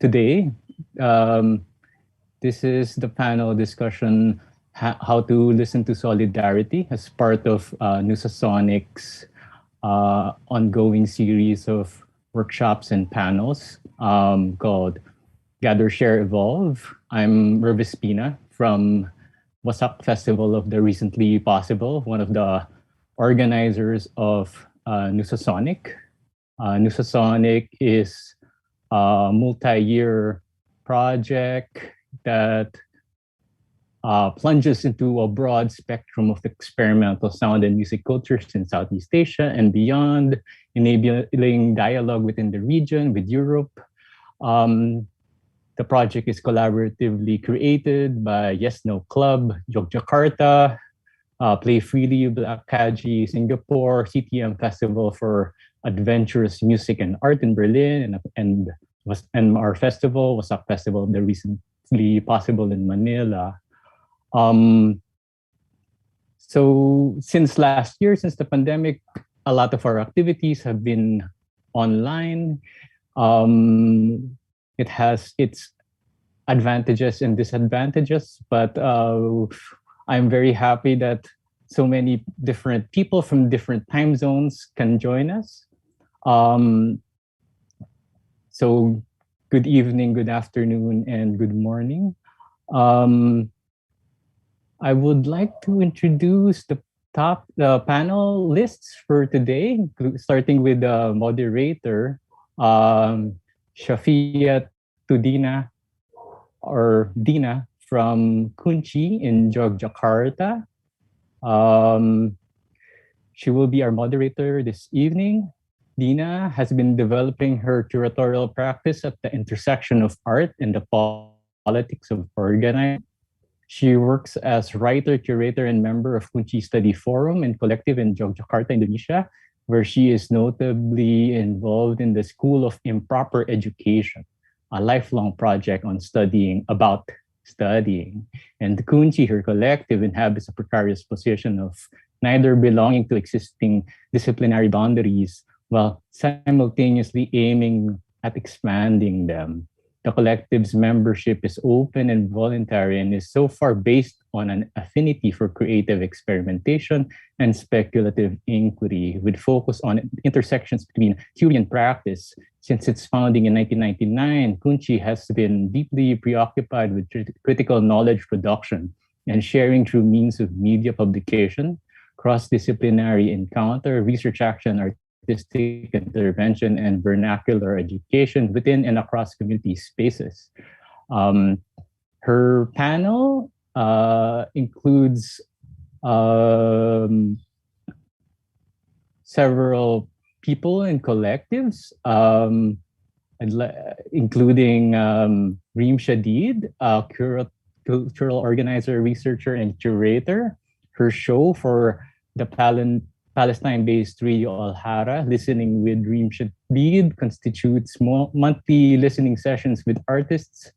today. Um, this is the panel discussion, how to listen to solidarity as part of Nusasonic's ongoing series of workshops and panels called Gather, Share, Evolve. I'm Mervis Pina from Wasak Festival of the Recently Possible, one of the organizers of Nusasonic. Nusasonic is a multi-year project that plunges into a broad spectrum of experimental sound and music cultures in Southeast Asia and beyond, enabling dialogue within the region with Europe. The project is collaboratively created by Yes No Club, Yogyakarta, Play Freely, Black Kaji, Singapore, CTM Festival for Adventurous Music and Art in Berlin, and our festival, Wasak Festival, the Recently Possible in Manila. So since last year, since the pandemic, a lot of our activities have been online. It has its advantages and disadvantages, but I'm very happy that so many different people from different time zones can join us. So good evening, good afternoon, and good morning. I would like to introduce the panel lists for today, starting with the moderator, Shafia Tudina, or Dina from Kunchi in Yogyakarta. She will be our moderator this evening. Dina has been developing her curatorial practice at the intersection of art and the politics of organizing. She works as writer, curator, and member of Kunchi Study Forum and Collective in Yogyakarta, Indonesia, where she is notably involved in the School of Improper Education, a lifelong project on studying about studying. And Kunchi, her collective, inhabits a precarious position of neither belonging to existing disciplinary boundaries while simultaneously aiming at expanding them. The collective's membership is open and voluntary and is so far based on an affinity for creative experimentation and speculative inquiry, with focus on intersections between theory and practice. Since its founding in 1999, Kunchi has been deeply preoccupied with critical knowledge production and sharing through means of media publication, cross-disciplinary encounter, research action, artistic intervention, and vernacular education within and across community spaces. Her panel includes several people and collectives, including Reem Shadid, a cultural organizer, researcher, and curator. Her show for the Palestine-based Radio Al-Hara, Listening with Reem Shadid, constitutes monthly listening sessions with artists,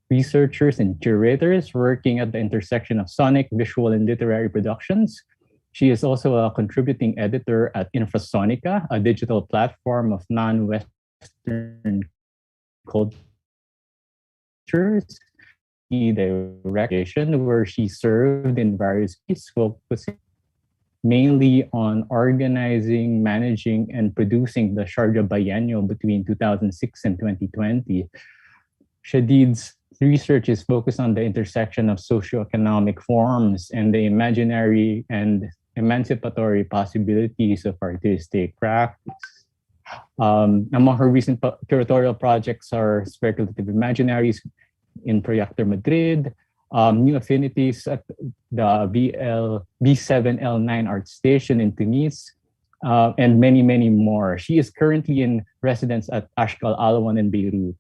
researchers, and curators working at the intersection of sonic, visual, and literary productions. She is also a contributing editor at Infrasonica, a digital platform of non-Western cultures, direction where she served in various ways, focusing mainly on organizing, managing, and producing the Sharjah Biennial between 2006 and 2020. Shadid's research is focused on the intersection of socioeconomic forms and the imaginary and emancipatory possibilities of artistic practice. Among her recent curatorial projects are Speculative Imaginaries in Proyector Madrid, New Affinities at the B7L9 Art Station in Tunis, and many, many more. She is currently in residence at Ashkal Alwan in Beirut.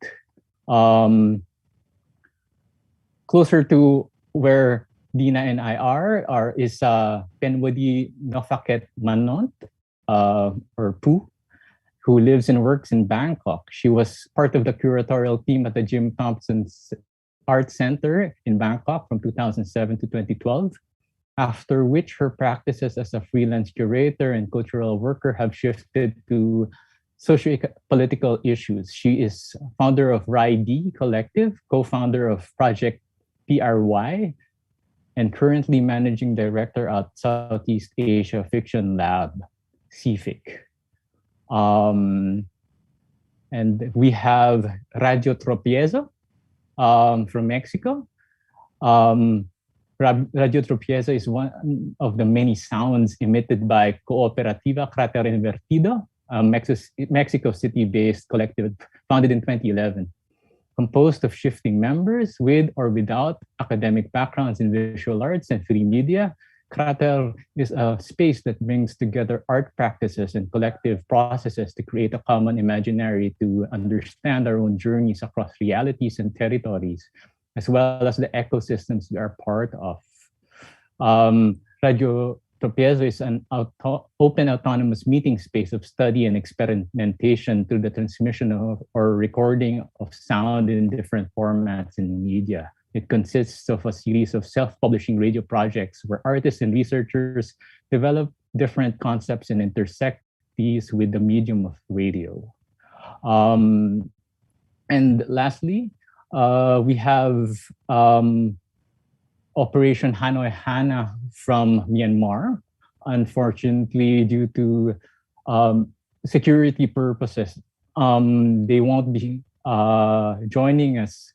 Closer to where Dina and I is Penwadi Nofaket Manont, or Pooh, who lives and works in Bangkok. She was part of the curatorial team at the Jim Thompson's Art Center in Bangkok from 2007 to 2012, after which her practices as a freelance curator and cultural worker have shifted to socio-political issues. She is founder of RID Collective, co-founder of Project PRY, and currently managing director at Southeast Asia Fiction Lab, CFIC. And we have Radio Tropiezo from Mexico. Radio Tropiezo is one of the many sounds emitted by Cooperativa Cráter Invertido, a Mexico City-based collective founded in 2011. Composed of shifting members with or without academic backgrounds in visual arts and free media, Cráter is a space that brings together art practices and collective processes to create a common imaginary to understand our own journeys across realities and territories, as well as the ecosystems we are part of. Radio Tropiezo is an open autonomous meeting space of study and experimentation through the transmission of or recording of sound in different formats in media. It consists of a series of self-publishing radio projects where artists and researchers develop different concepts and intersect these with the medium of radio. And lastly, we have Operation Hanoi Hana from Myanmar. Unfortunately, due to security purposes, they won't be joining us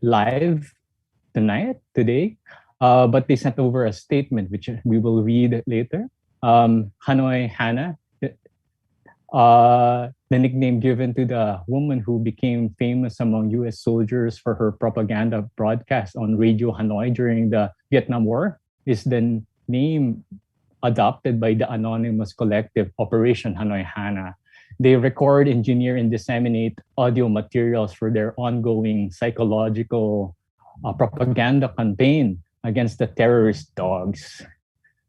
live today, but they sent over a statement, which we will read later. Hanoi Hana, the nickname given to the woman who became famous among US soldiers for her propaganda broadcast on Radio Hanoi during the Vietnam War, is the name adopted by the anonymous collective Operation Hanoi Hana. They record, engineer, and disseminate audio materials for their ongoing psychological propaganda campaign against the terrorist dogs,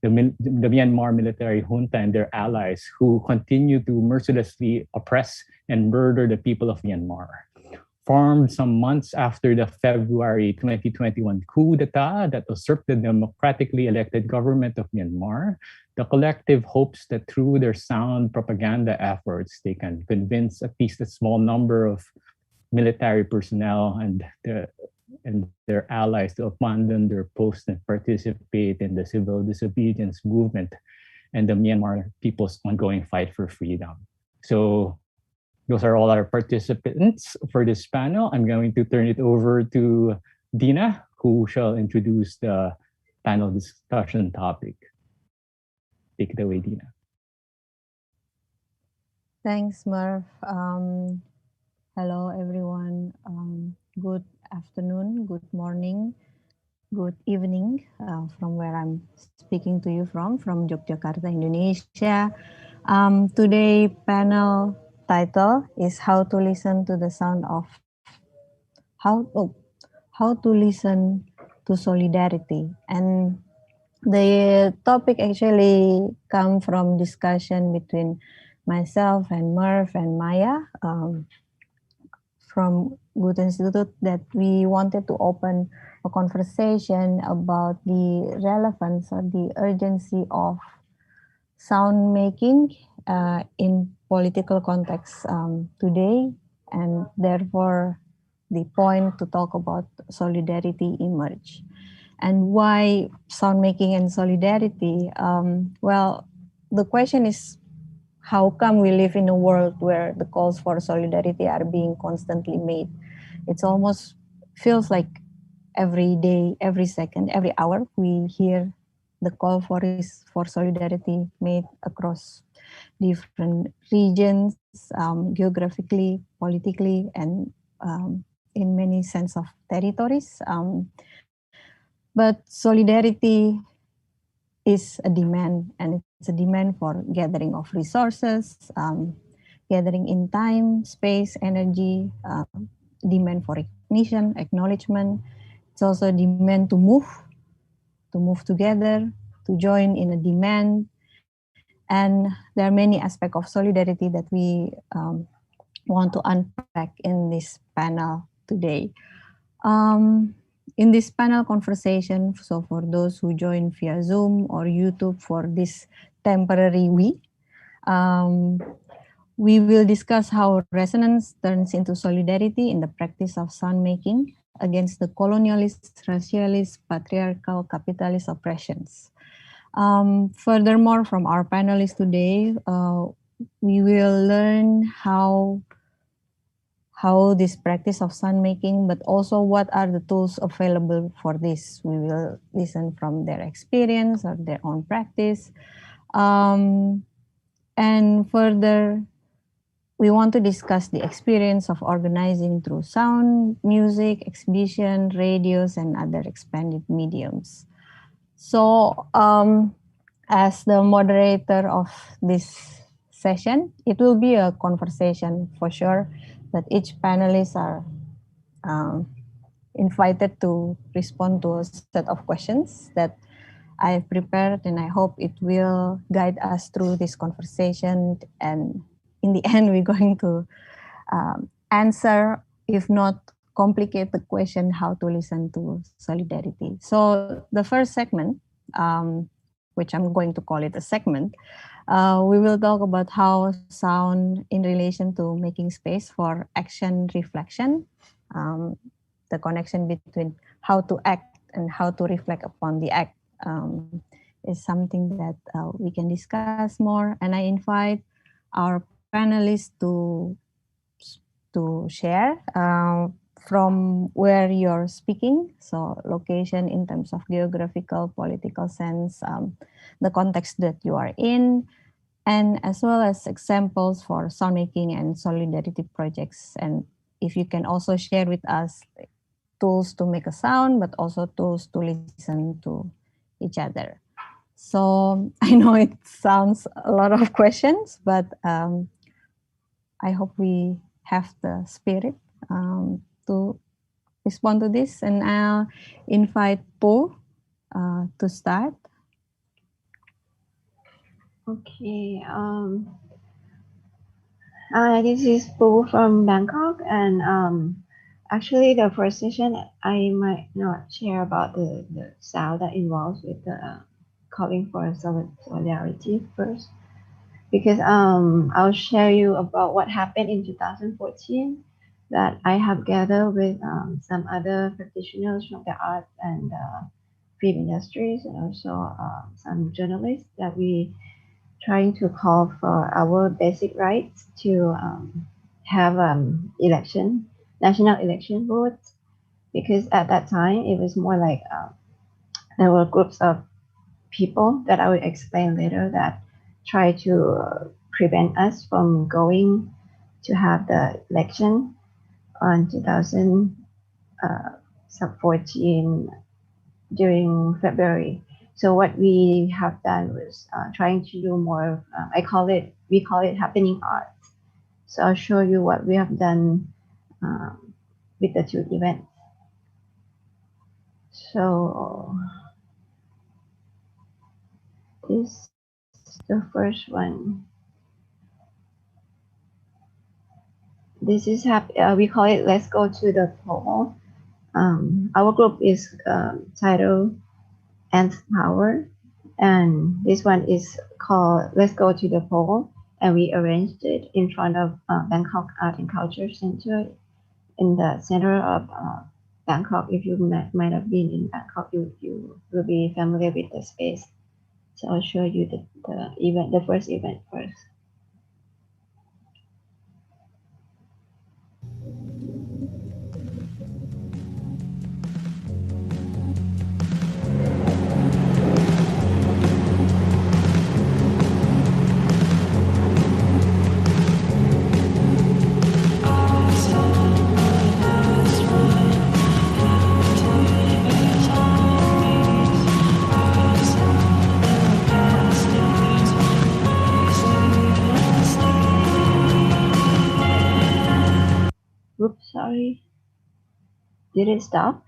the Myanmar military junta and their allies, who continue to mercilessly oppress and murder the people of Myanmar. Formed some months after the February 2021 coup d'etat that usurped the democratically elected government of Myanmar, the collective hopes that through their sound propaganda efforts, they can convince at least a small number of military personnel and their allies to abandon their posts and participate in the civil disobedience movement and the Myanmar people's ongoing fight for freedom. So those are all our participants for this panel. I'm going to turn it over to Dina, who shall introduce the panel discussion topic. Take it away, Dina. Thanks, Murph. Hello, everyone. Good afternoon, good morning, good evening from where I'm speaking to you from Yogyakarta, Indonesia. Today panel title is How to Listen to the Sound of How to Listen to Solidarity. And the topic actually come from discussion between myself and Murph and Maya from Goethe Institute, that we wanted to open a conversation about the relevance or the urgency of sound making in political context today, and therefore the point to talk about solidarity emerge. And why sound making and solidarity? Well, the question is, how come we live in a world where the calls for solidarity are being constantly made? It's almost feels like every day, every second, every hour, we hear the call for solidarity made across different regions, geographically, politically, and in many sense of territories. But solidarity is a demand, and it's a demand for gathering of resources, gathering in time, space, energy, demand for recognition, acknowledgement. It's also a demand to move together, to join in a demand. And there are many aspects of solidarity that we want to unpack in this panel today. In this panel conversation, so for those who join via Zoom or YouTube for this temporary week, We will discuss how resonance turns into solidarity in the practice of sound making against the colonialist, racialist, patriarchal, capitalist oppressions. Furthermore, from our panelists today, we will learn how this practice of sound making, but also what are the tools available for this. We will listen from their experience or their own practice. And further, we want to discuss the experience of organizing through sound, music, exhibition, radios, and other expanded mediums. So, as the moderator of this session, it will be a conversation for sure, but each panelist are um, invited to respond to a set of questions that I've prepared, and I hope it will guide us through this conversation. And in the end, we're going to answer, if not complicate the question, how to listen to solidarity. So the first segment, which I'm going to call it a segment, we will talk about how sound in relation to making space for action reflection, the connection between how to act and how to reflect upon the act is something that we can discuss more. And I invite our panelists to share from where you're speaking. So location in terms of geographical, political sense, the context that you are in, and as well as examples for sound making and solidarity projects. And if you can also share with us tools to make a sound, but also tools to listen to each other. So I know it sounds a lot of questions, but I hope we have the spirit to respond to this. And I'll invite Po to start. Okay. This is Po from Bangkok, and actually the first session I might not share about the sound that involves with the calling for solidarity first, because I'll share you about what happened in 2014 that I have gathered with some other practitioners from the arts and film industries, and also some journalists, that we trying to call for our basic rights to have national election votes, because at that time it was more like there were groups of people that I will explain later that try to prevent us from going to have the election on 2014 during February. So what we have done was trying to do more. We call it happening art. So I'll show you what we have done with the two events. So this the first one. This is we call it "Let's Go to the Pole." Our group is titled "Ant Power," and this one is called "Let's Go to the Pole," and we arranged it in front of Bangkok Art and Culture Center, in the center of Bangkok. If you might have been in Bangkok, you will be familiar with the space. So I'll show you the first event first. Oops, sorry. Did it stop?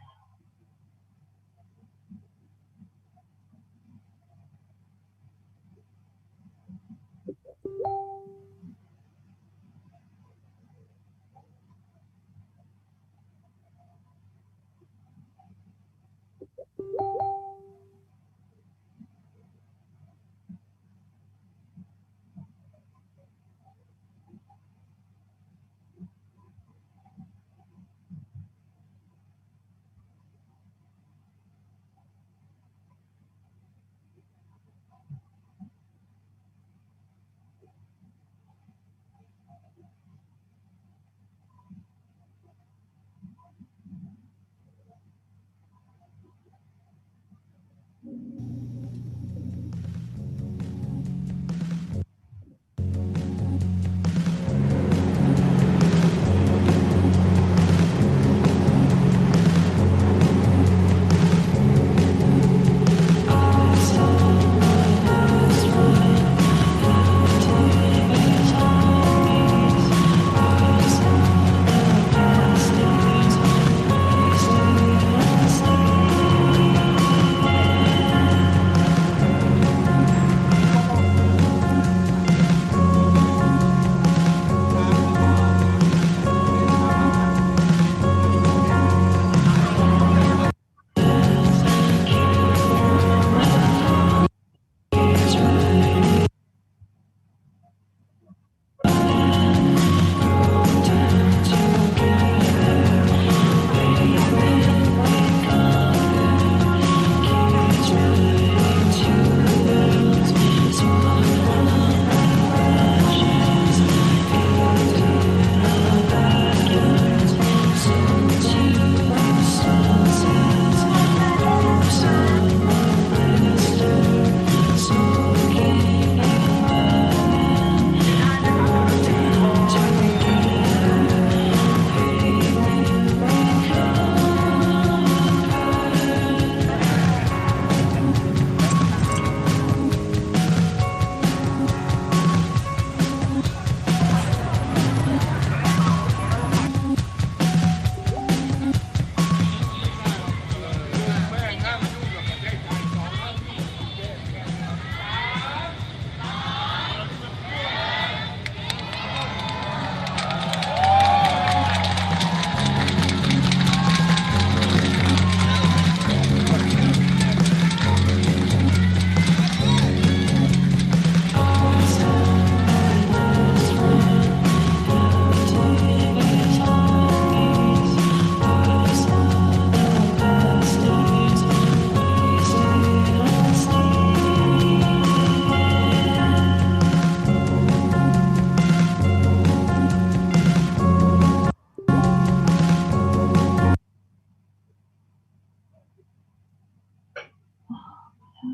Hi,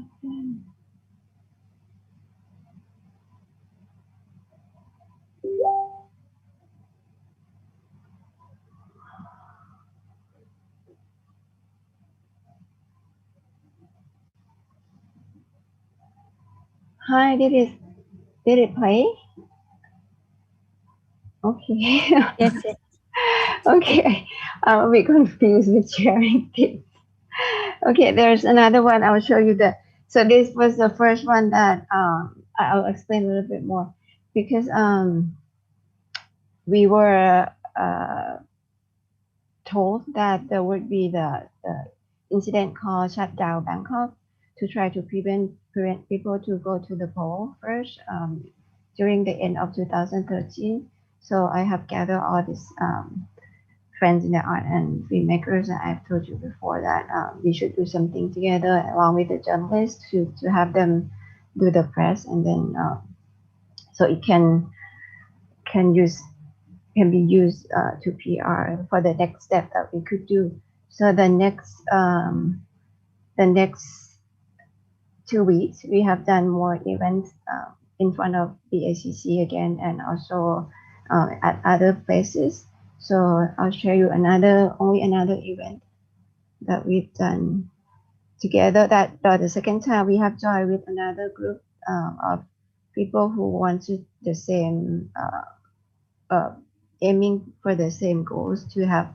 did it play? Okay. Yes, yes. Okay. I'm a bit confused with sharing things. Okay, there's another one. I'll show you the. So this was the first one that I'll explain a little bit more because we were told that there would be the incident called shutdown Bangkok to try to prevent people to go to the poll first during the end of 2013. So I have gathered all these friends in the art and filmmakers, and I've told you before that we should do something together along with the journalists to have them do the press, and then so it can be used to PR for the next step that we could do. So the next 2 weeks we have done more events in front of the ACC again, and also at other places. So I'll share you another event that we've done together. That the second time we have joined with another group of people who wanted the same aiming for the same goals, to have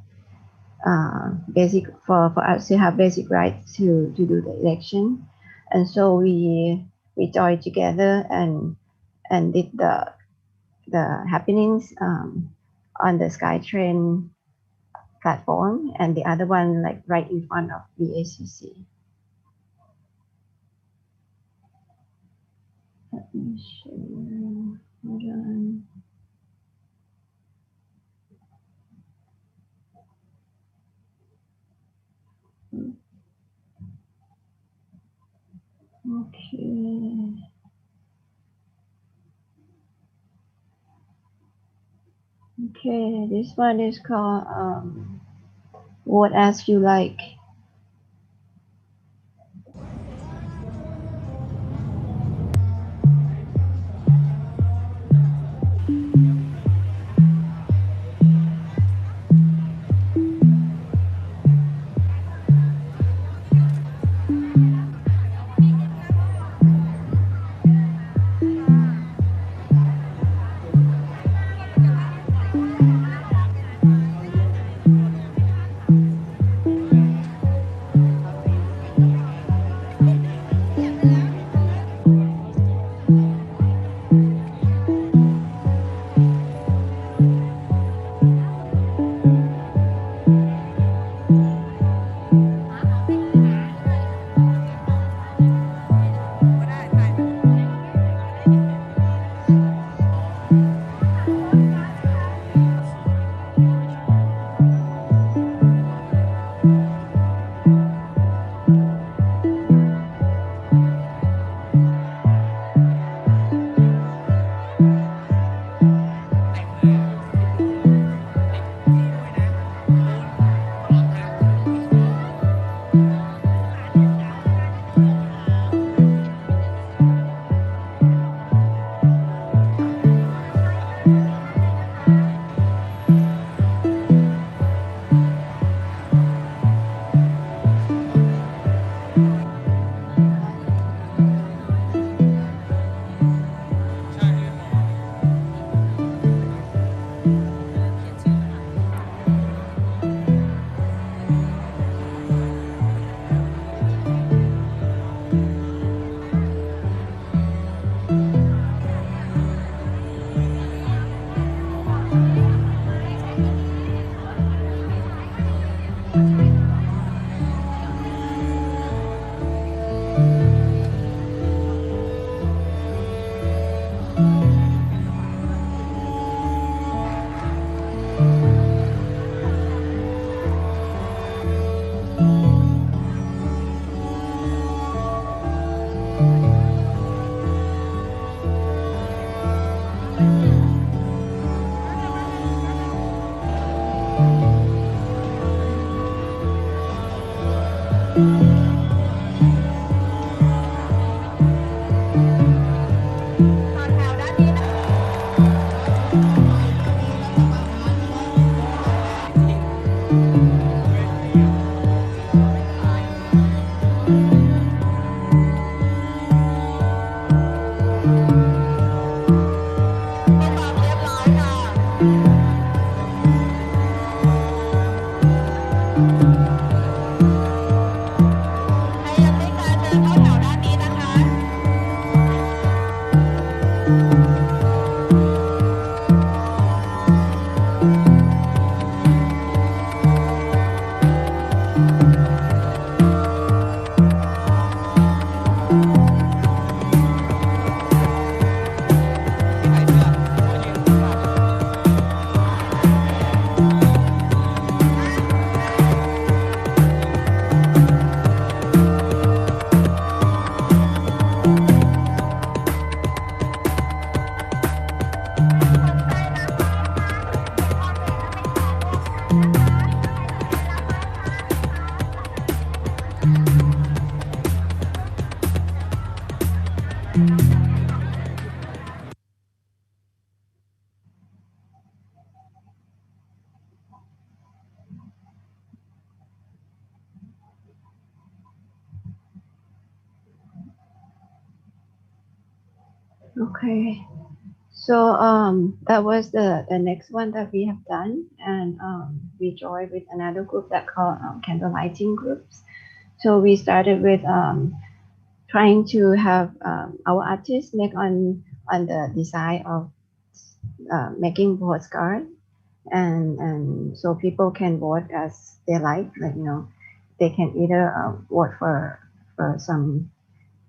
basic for us to have basic rights to do the election. And so we joined together and did the happenings on the SkyTrain platform, and the other one like right in front of the ACC. Let me show you. Hold on. Okay. Okay, this one is called Vote As You Like. Okay. So that was the next one that we have done, and we joined with another group that called candle lighting groups. So we started with trying to have our artists make on the design of making postcard, and so people can vote as they like you know, they can either vote for some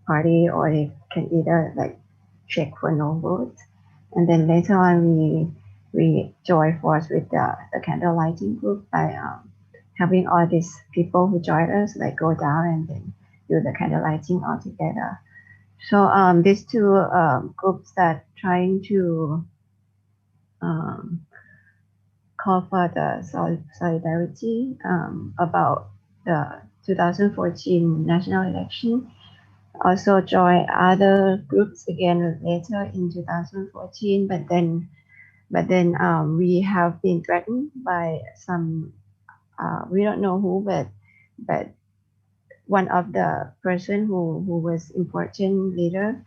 party, or they can either like check for no votes. And then later on, we join force with the candle lighting group by having all these people who join us like go down and then do the candle lighting all together. So these two groups that trying to um, call for the solidarity about the 2014 national election. Also joined other groups again later in 2014, but then we have been threatened by some we don't know who, but one of the person who was important leader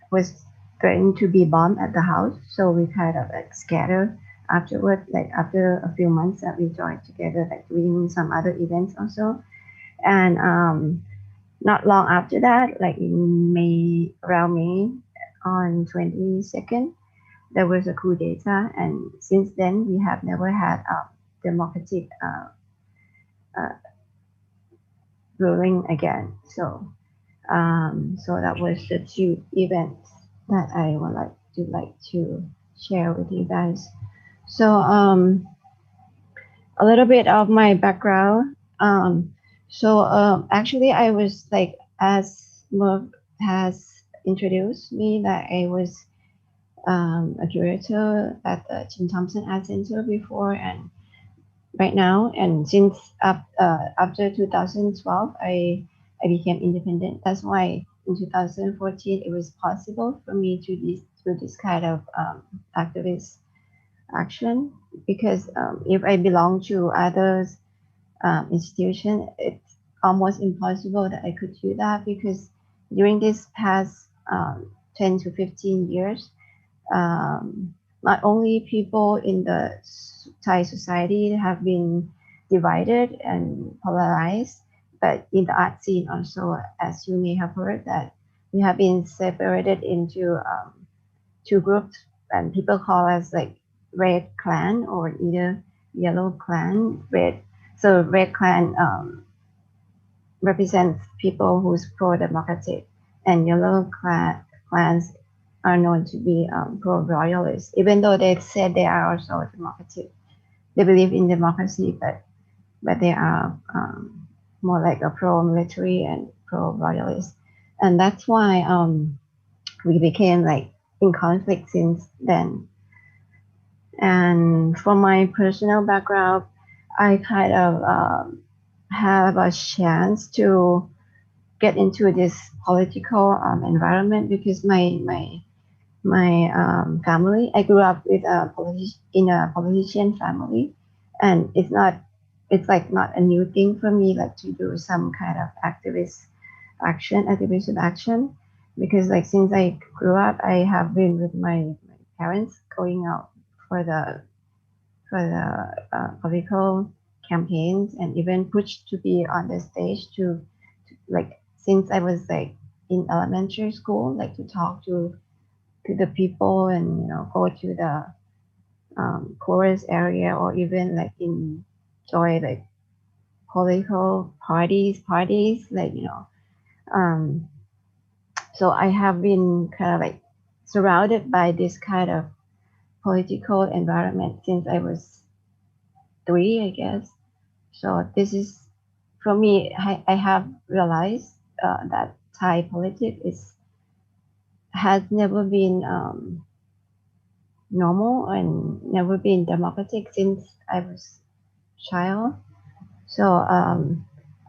was threatened to be bombed at the house. So we kind of like scattered afterward, like after a few months that we joined together, like doing some other events also. And not long after that, like in May, around May on 22nd, there was a coup d'etat, and since then we have never had a democratic uh, ruling again. So that was the two events that I would like to share with you guys. So a little bit of my background. Actually, I was like, as Merv has introduced me, that I was a curator at the Tim Thompson Art Center before, and right now, and since after 2012, I became independent. That's why in 2014 it was possible for me to do this kind of activist action, because if I belong to others institution, it's almost impossible that I could do that, because during this past 10 to 15 years, not only people in the Thai society have been divided and polarized, but in the art scene also, as you may have heard, that we have been separated into two groups, and people call us like red clan or either yellow clan. Red clan represents people who's pro-democratic, and yellow clans are known to be pro-royalist, even though they said they are also democratic. They believe in democracy, but they are more like a pro-military and pro-royalist, and that's why we became like in conflict since then. And from my personal background, I kind of have a chance to get into this political environment, because my family, I grew up with in a politician family, and it's like not a new thing for me, like to do some kind of activism action, because like since I grew up, I have been with my parents going out for the political campaigns, and even pushed to be on the stage to like, since I was like in elementary school, like to talk to the people, and go to the chorus area, or even like enjoy like political parties like um So I have been kind of like surrounded by this kind of political environment since I was 3, I guess. So this is, for me, I have realized that Thai politics has never been normal and never been democratic since I was child. So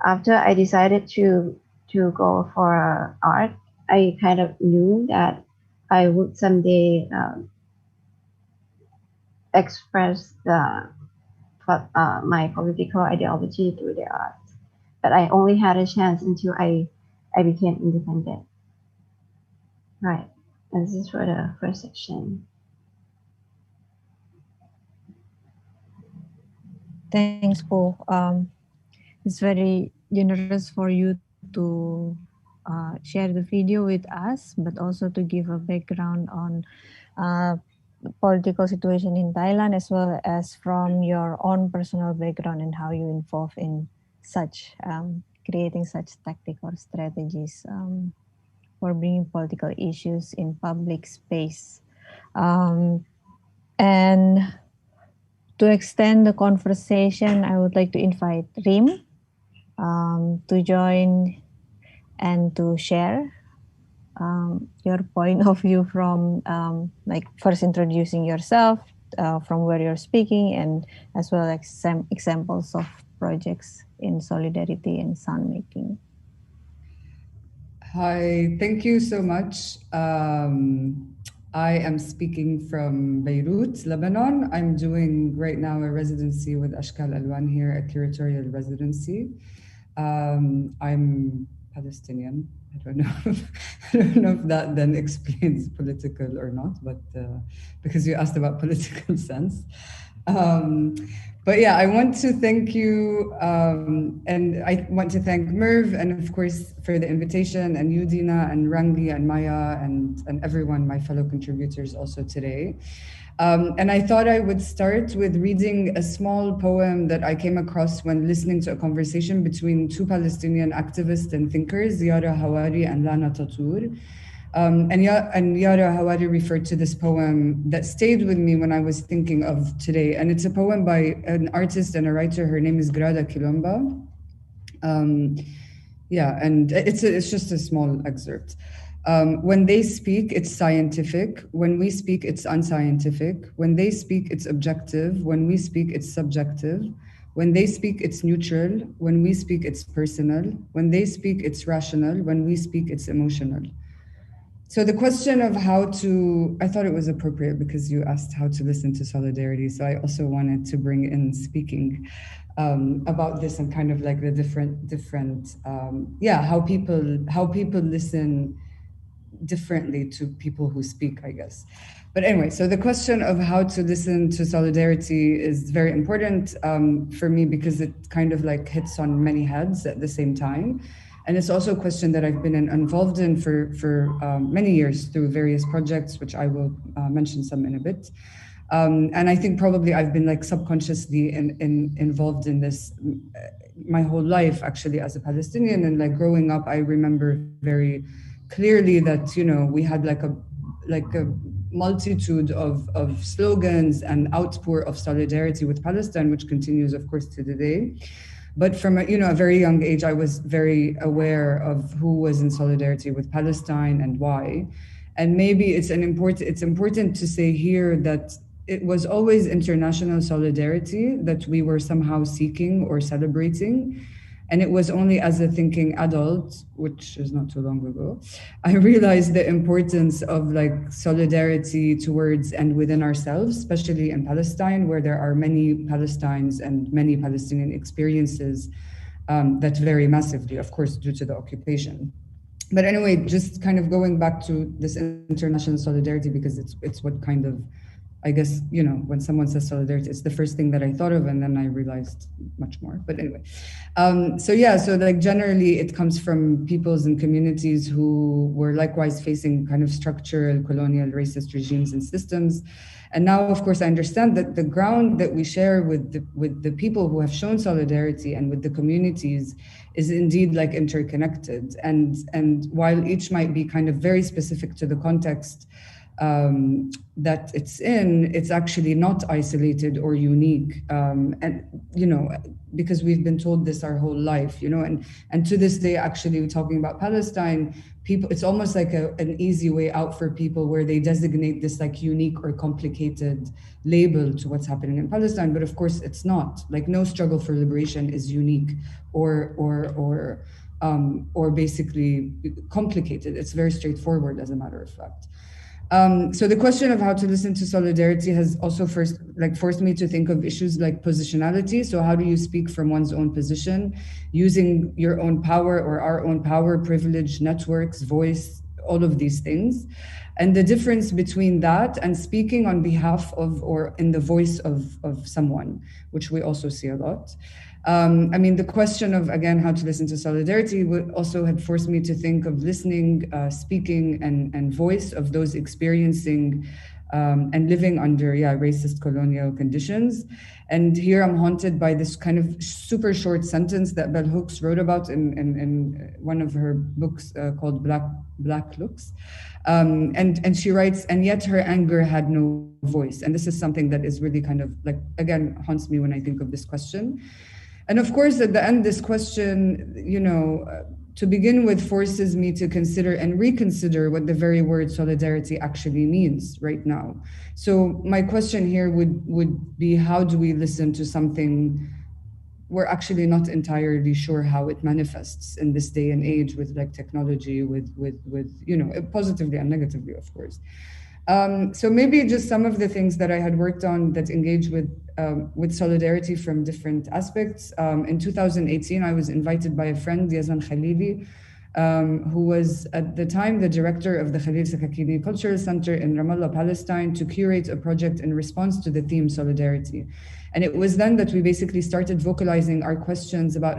after I decided to go for art, I kind of knew that I would someday express my political ideology through the art. But I only had a chance until I became independent. Right. And this is for the first section. Thanks, Paul. It's very generous for you to share the video with us, but also to give a background on the political situation in Thailand, as well as from your own personal background and how you involve in such creating such tactic or strategies for bringing political issues in public space. And to extend the conversation, I would like to invite Rim to join and to share your point of view from like first introducing yourself, from where you're speaking, and as well as some examples of projects in solidarity and sound making. Hi, thank you so much. I am speaking from Beirut, Lebanon. I'm doing right now a residency with Ashkal Alwan here, a curatorial residency. I'm Palestinian. I don't know if that then explains political or not, but because you asked about political sense. But yeah, I want to thank you, and I want to thank Merv, and of course for the invitation, and you, Dina, and Rangi, and Maya, and everyone, my fellow contributors also today. And I thought I would start with reading a small poem that I came across when listening to a conversation between two Palestinian activists and thinkers, Yara Hawari and Lana Tatour. And Yara Hawari referred to this poem that stayed with me when I was thinking of today. And it's a poem by an artist and a writer. Her name is Grada Kilomba. Yeah, and it's just a small excerpt. When they speak, it's scientific. When we speak, it's unscientific. When they speak, it's objective. When we speak, it's subjective. When they speak, it's neutral. When we speak, it's personal. When they speak, it's rational. When we speak, it's emotional. So the question of how to, I thought it was appropriate because you asked how to listen to solidarity. So I also wanted to bring in speaking about this and kind of like the different how people listen differently to people who speak, I guess. But anyway, so the question of how to listen to solidarity is very important for me because it kind of like hits on many heads at the same time. And it's also a question that I've been involved in for many years through various projects, which I will mention some in a bit. And I think probably I've been like subconsciously involved in this my whole life, actually, as a Palestinian. And like growing up, I remember very clearly that, you know, we had like a multitude of slogans and outpour of solidarity with Palestine, which continues, of course, to today. But from a very young age, I was very aware of who was in solidarity with Palestine and why. And maybe it's important to say here that it was always international solidarity that we were somehow seeking or celebrating. And it was only as a thinking adult, which is not too long ago, I realized the importance of like solidarity towards and within ourselves, especially in Palestine, where there are many Palestinians and many Palestinian experiences that vary massively, of course, due to the occupation. But anyway, just kind of going back to this international solidarity, because it's what kind of I guess, when someone says solidarity, it's the first thing that I thought of, and then I realized much more. But anyway, so like generally it comes from peoples and communities who were likewise facing kind of structural, colonial, racist regimes and systems. And now, of course, I understand that the ground that we share with the people who have shown solidarity and with the communities is indeed like interconnected. And while each might be kind of very specific to the context that it's in, it's actually not isolated or unique. And, because we've been told this our whole life, and to this day, actually, talking about Palestine, people, it's almost like an easy way out for people where they designate this like unique or complicated label to what's happening in Palestine. But of course, it's not. Like no struggle for liberation is unique or basically complicated. It's very straightforward, as a matter of fact. So the question of how to listen to solidarity has also forced me to think of issues like positionality. So how do you speak from one's own position, using your own power or our own power, privilege, networks, voice, all of these things. And the difference between that and speaking on behalf of or in the voice of someone, which we also see a lot. The question of, again, how to listen to solidarity would also had forced me to think of listening, speaking, and voice of those experiencing and living under, racist colonial conditions. And here I'm haunted by this kind of super short sentence that Bell Hooks wrote about in one of her books called Black Looks. And she writes, and yet her anger had no voice. And this is something that is really kind of like, again, haunts me when I think of this question. And of course, at the end, this question, to begin with, forces me to consider and reconsider what the very word solidarity actually means right now. So my question here would be, how do we listen to something we're actually not entirely sure how it manifests in this day and age with like technology, with positively and negatively, of course. So maybe just some of the things that I had worked on that engage with solidarity from different aspects. In 2018, I was invited by a friend, Yazan Khalili, who was at the time the director of the Khalil Sakakini Cultural Center in Ramallah, Palestine, to curate a project in response to the theme solidarity. And it was then that we basically started vocalizing our questions about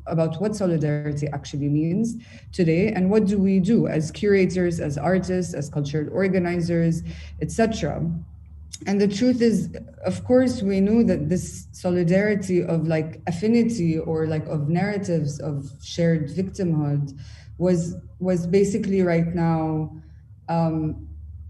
about what solidarity actually means today, and what do we do as curators, as artists, as cultural organizers, etc. And the truth is, of course, we knew that this solidarity of like affinity or like of narratives of shared victimhood was basically right now,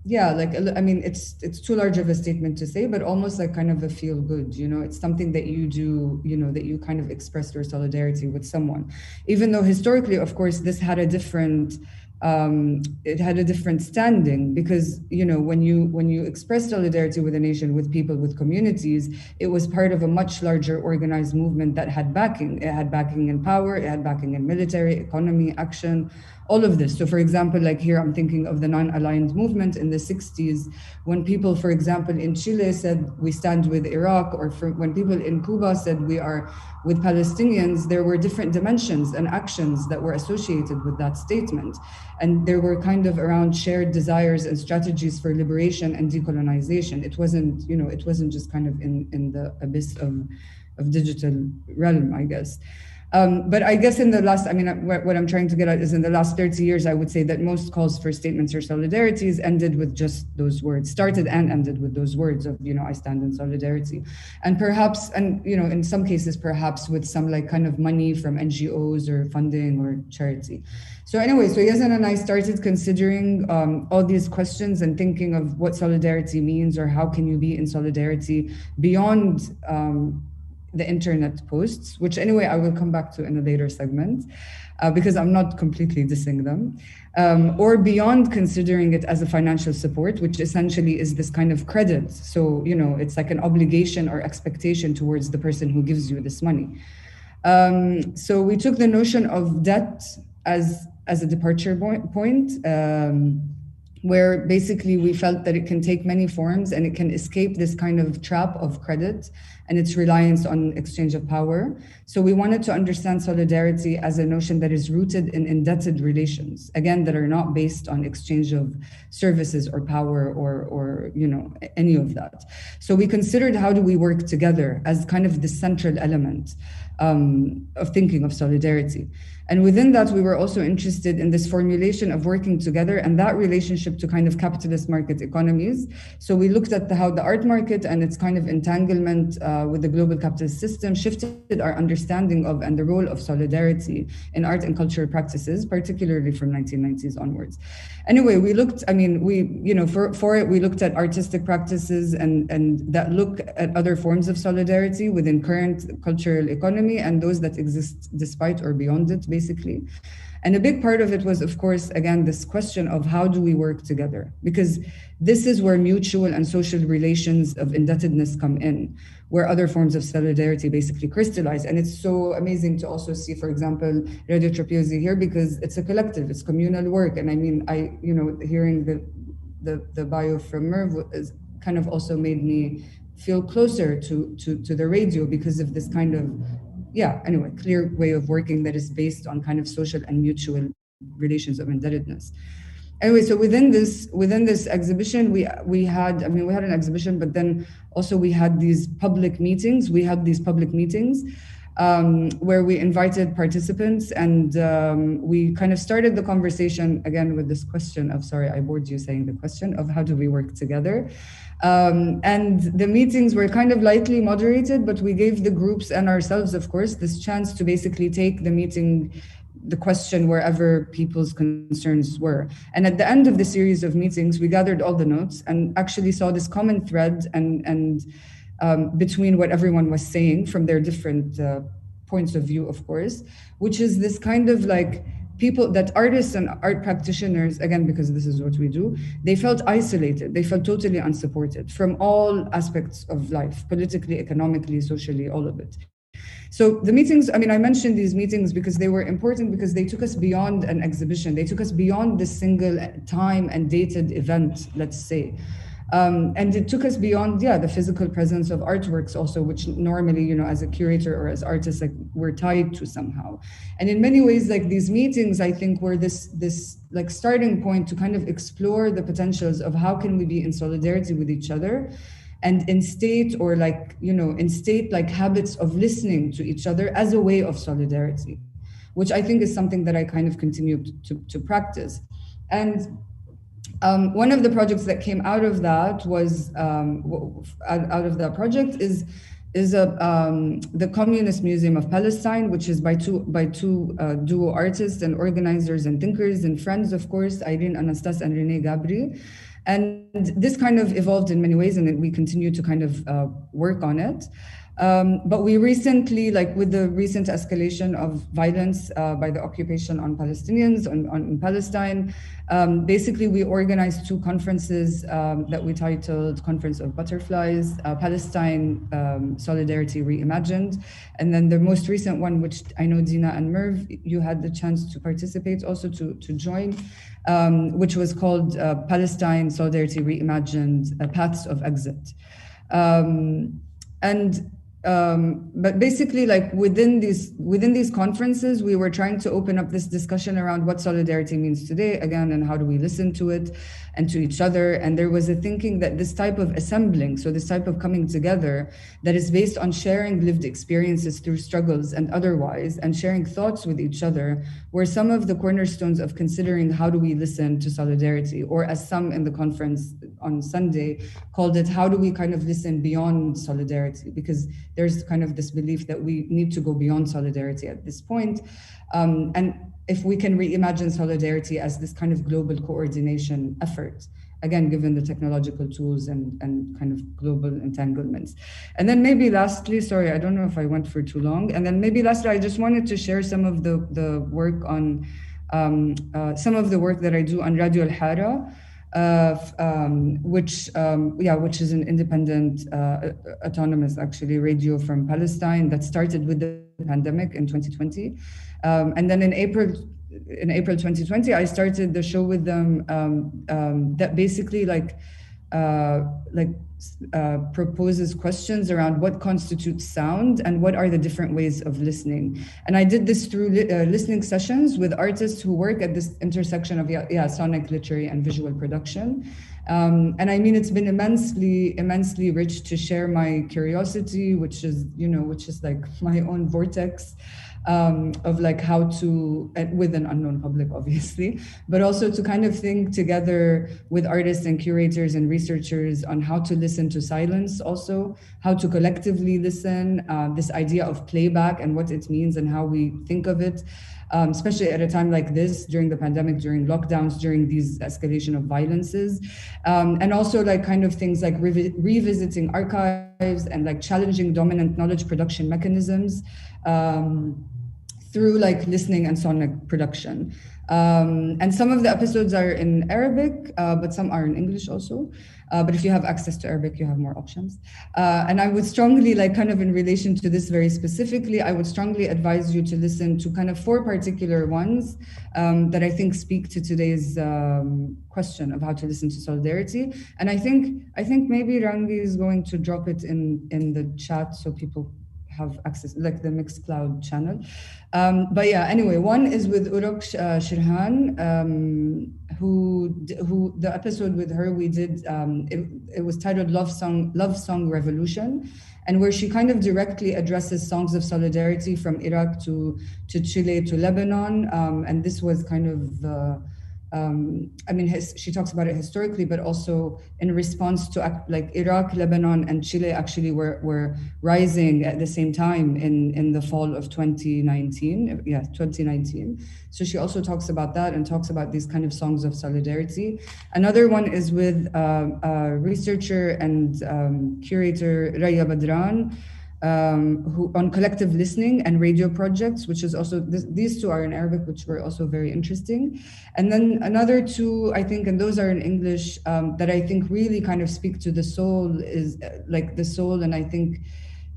it's too large of a statement to say, but almost like kind of a feel good, it's something that you do, that you kind of express your solidarity with someone, even though historically, of course, this had a different, it had a different standing, because when you express solidarity with a nation, with people, with communities, it was part of a much larger organized movement that had backing. It had backing in power, it had backing in military, economy, action, all of this. So for example, like here I'm thinking of the non-aligned movement in the 60s, when people, for example, in Chile said we stand with Iraq, or when people in Cuba said we are with Palestinians, there were different dimensions and actions that were associated with that statement. And there were kind of around shared desires and strategies for liberation and decolonization. It wasn't just kind of in the abyss of digital realm, I guess. But I guess in the last, what I'm trying to get at is in the last 30 years, I would say that most calls for statements or solidarities ended with just those words, started and ended with those words of, I stand in solidarity. And perhaps, in some cases, perhaps with some like kind of money from NGOs or funding or charity. So anyway, so Yazan and I started considering all these questions and thinking of what solidarity means, or how can you be in solidarity beyond the internet posts, which anyway, I will come back to in a later segment, because I'm not completely dissing them, or beyond considering it as a financial support, which essentially is this kind of credit. So, it's like an obligation or expectation towards the person who gives you this money. So we took the notion of debt as a departure point, where basically we felt that it can take many forms and it can escape this kind of trap of credit and its reliance on exchange of power. So we wanted to understand solidarity as a notion that is rooted in indebted relations, again, that are not based on exchange of services or power or any of that. So we considered how do we work together as kind of the central element of thinking of solidarity. And within that, we were also interested in this formulation of working together and that relationship to kind of capitalist market economies. So we looked at how the art market and its kind of entanglement with the global capitalist system shifted our understanding of and the role of solidarity in art and cultural practices, particularly from 1990s onwards. Anyway, we looked, for it, we looked at artistic practices and that look at other forms of solidarity within current cultural economy and those that exist despite or beyond it, basically. And a big part of it was, of course, again, this question of how do we work together? Because this is where mutual and social relations of indebtedness come in, where other forms of solidarity basically crystallize. And it's so amazing to also see, for example, Radio Tropiosi here, because it's a collective, it's communal work. And I mean, hearing the bio from Merv is kind of also made me feel closer to the radio because of this kind of clear way of working that is based on kind of social and mutual relations of indebtedness. Anyway, so within this exhibition, we had an exhibition, but then also we had these public meetings. Where we invited participants and we kind of started the conversation again with this question of, sorry, I bored you saying the question of how do we work together? And the meetings were kind of lightly moderated, but we gave the groups and ourselves, of course, this chance to basically take the question wherever people's concerns were. And at the end of the series of meetings, we gathered all the notes and actually saw this common thread and between what everyone was saying from their different points of view, of course, which is this kind of like people that artists and art practitioners, again, because this is what we do, they felt isolated. They felt totally unsupported from all aspects of life, politically, economically, socially, all of it. So the meetings, I mentioned these meetings because they were important because they took us beyond an exhibition. They took us beyond this single time and dated event, let's say. And it took us beyond, the physical presence of artworks also, which normally, as a curator or as artists, like we're tied to somehow. And in many ways, like these meetings, I think were this like starting point to kind of explore the potentials of how can we be in solidarity with each other and instate habits of listening to each other as a way of solidarity, which I think is something that I kind of continue to practice. And one of the projects that came out of that was the Communist Museum of Palestine, which is by two duo artists and organizers and thinkers and friends, of course, Irene Anastas and Renee Gabri. And this kind of evolved in many ways, and we continue to kind of work on it. But we recently, like with the recent escalation of violence by the occupation on Palestinians in Palestine, basically we organized two conferences that we titled Conference of Butterflies, Palestine Solidarity Reimagined. And then the most recent one, which I know Dina and Merv, you had the chance to participate, also to join, which was called Palestine Solidarity Reimagined, Paths of Exit. But basically, like within these conferences, we were trying to open up this discussion around what solidarity means today, again, and how do we listen to it and to each other. And there was a thinking that this type of assembling, so this type of coming together that is based on sharing lived experiences through struggles and otherwise, and sharing thoughts with each other, were some of the cornerstones of considering how do we listen to solidarity, or as some in the conference on Sunday called it, how do we kind of listen beyond solidarity? Because there's kind of this belief that we need to go beyond solidarity at this point. And if we can reimagine solidarity as this kind of global coordination effort, again, given the technological tools and kind of global entanglements. And then maybe lastly, sorry, I don't know if I went for too long. And then maybe lastly, I just wanted to share some of the work on, some of the work that I do on Radio Hara, which is an independent, autonomous, actually, radio from Palestine that started with the pandemic in 2020. And then in April in April 2020, I started the show with them that basically proposes questions around what constitutes sound and what are the different ways of listening. And I did this through listening sessions with artists who work at this intersection of sonic, literary, and visual production. And I mean, it's been immensely rich to share my curiosity, which is like my own vortex of like how to, with an unknown public, obviously, but also to kind of think together with artists and curators and researchers on how to listen to silence, also how to collectively listen, this idea of playback and what it means and how we think of it. Especially at a time like this, during the pandemic, during lockdowns, during these escalation of violences. And also like kind of things like revisiting archives and like challenging dominant knowledge production mechanisms through like listening and sonic production. And some of the episodes are in Arabic, but some are in English also. But if you have access to Arabic, you have more options. And I would strongly, like kind of in relation to this very specifically, I would strongly advise you to listen to kind of 4 particular ones that I think speak to today's question of how to listen to solidarity. And I think maybe Rangi is going to drop it in the chat so people have access, like the Mixcloud channel. But yeah, anyway, one is with Uruk Shirhan, who the episode with her we did, it was titled Love Song Revolution, and where she kind of directly addresses songs of solidarity from Iraq to Chile to Lebanon. And this was kind of I mean, she talks about it historically, but also in response to like Iraq, Lebanon, and Chile actually were rising at the same time in the fall of 2019. Yeah, 2019. So she also talks about that and talks about these kind of songs of solidarity. Another one is with researcher and curator Raya Badran, who on collective listening and radio projects, which is also, these 2 are in Arabic, which were also very interesting. And then another 2, I think, and those are in English, that I think really kind of speak to the soul, is like the soul. And I think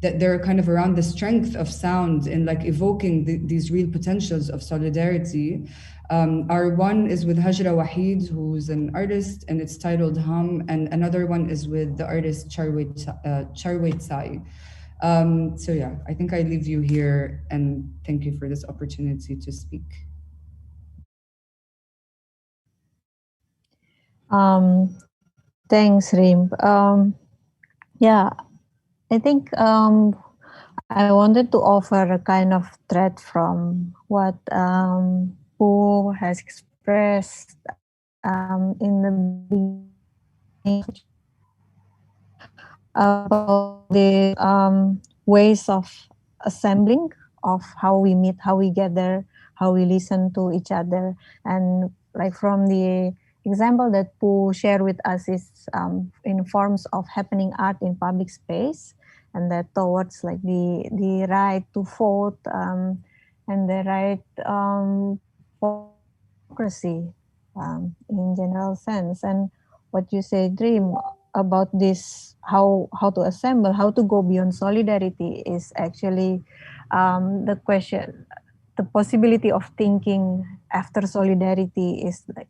that they're kind of around the strength of sound in like evoking these real potentials of solidarity. Our one is with Hajra Wahid, who's an artist, and it's titled Hum. And another one is with the artist Charwait Sai. So yeah, I think I leave you here and thank you for this opportunity to speak. Thanks, Rim. Yeah, I think I wanted to offer a kind of thread from what Pooh has expressed in the beginning about the ways of assembling, of how we meet, how we gather, how we listen to each other. And like from the example that Pooh shared with us is in forms of happening art in public space, and that towards like the right to vote and the right for democracy in general sense. And what you say, Dream, about this, how to assemble, how to go beyond solidarity is actually the question, the possibility of thinking after solidarity is like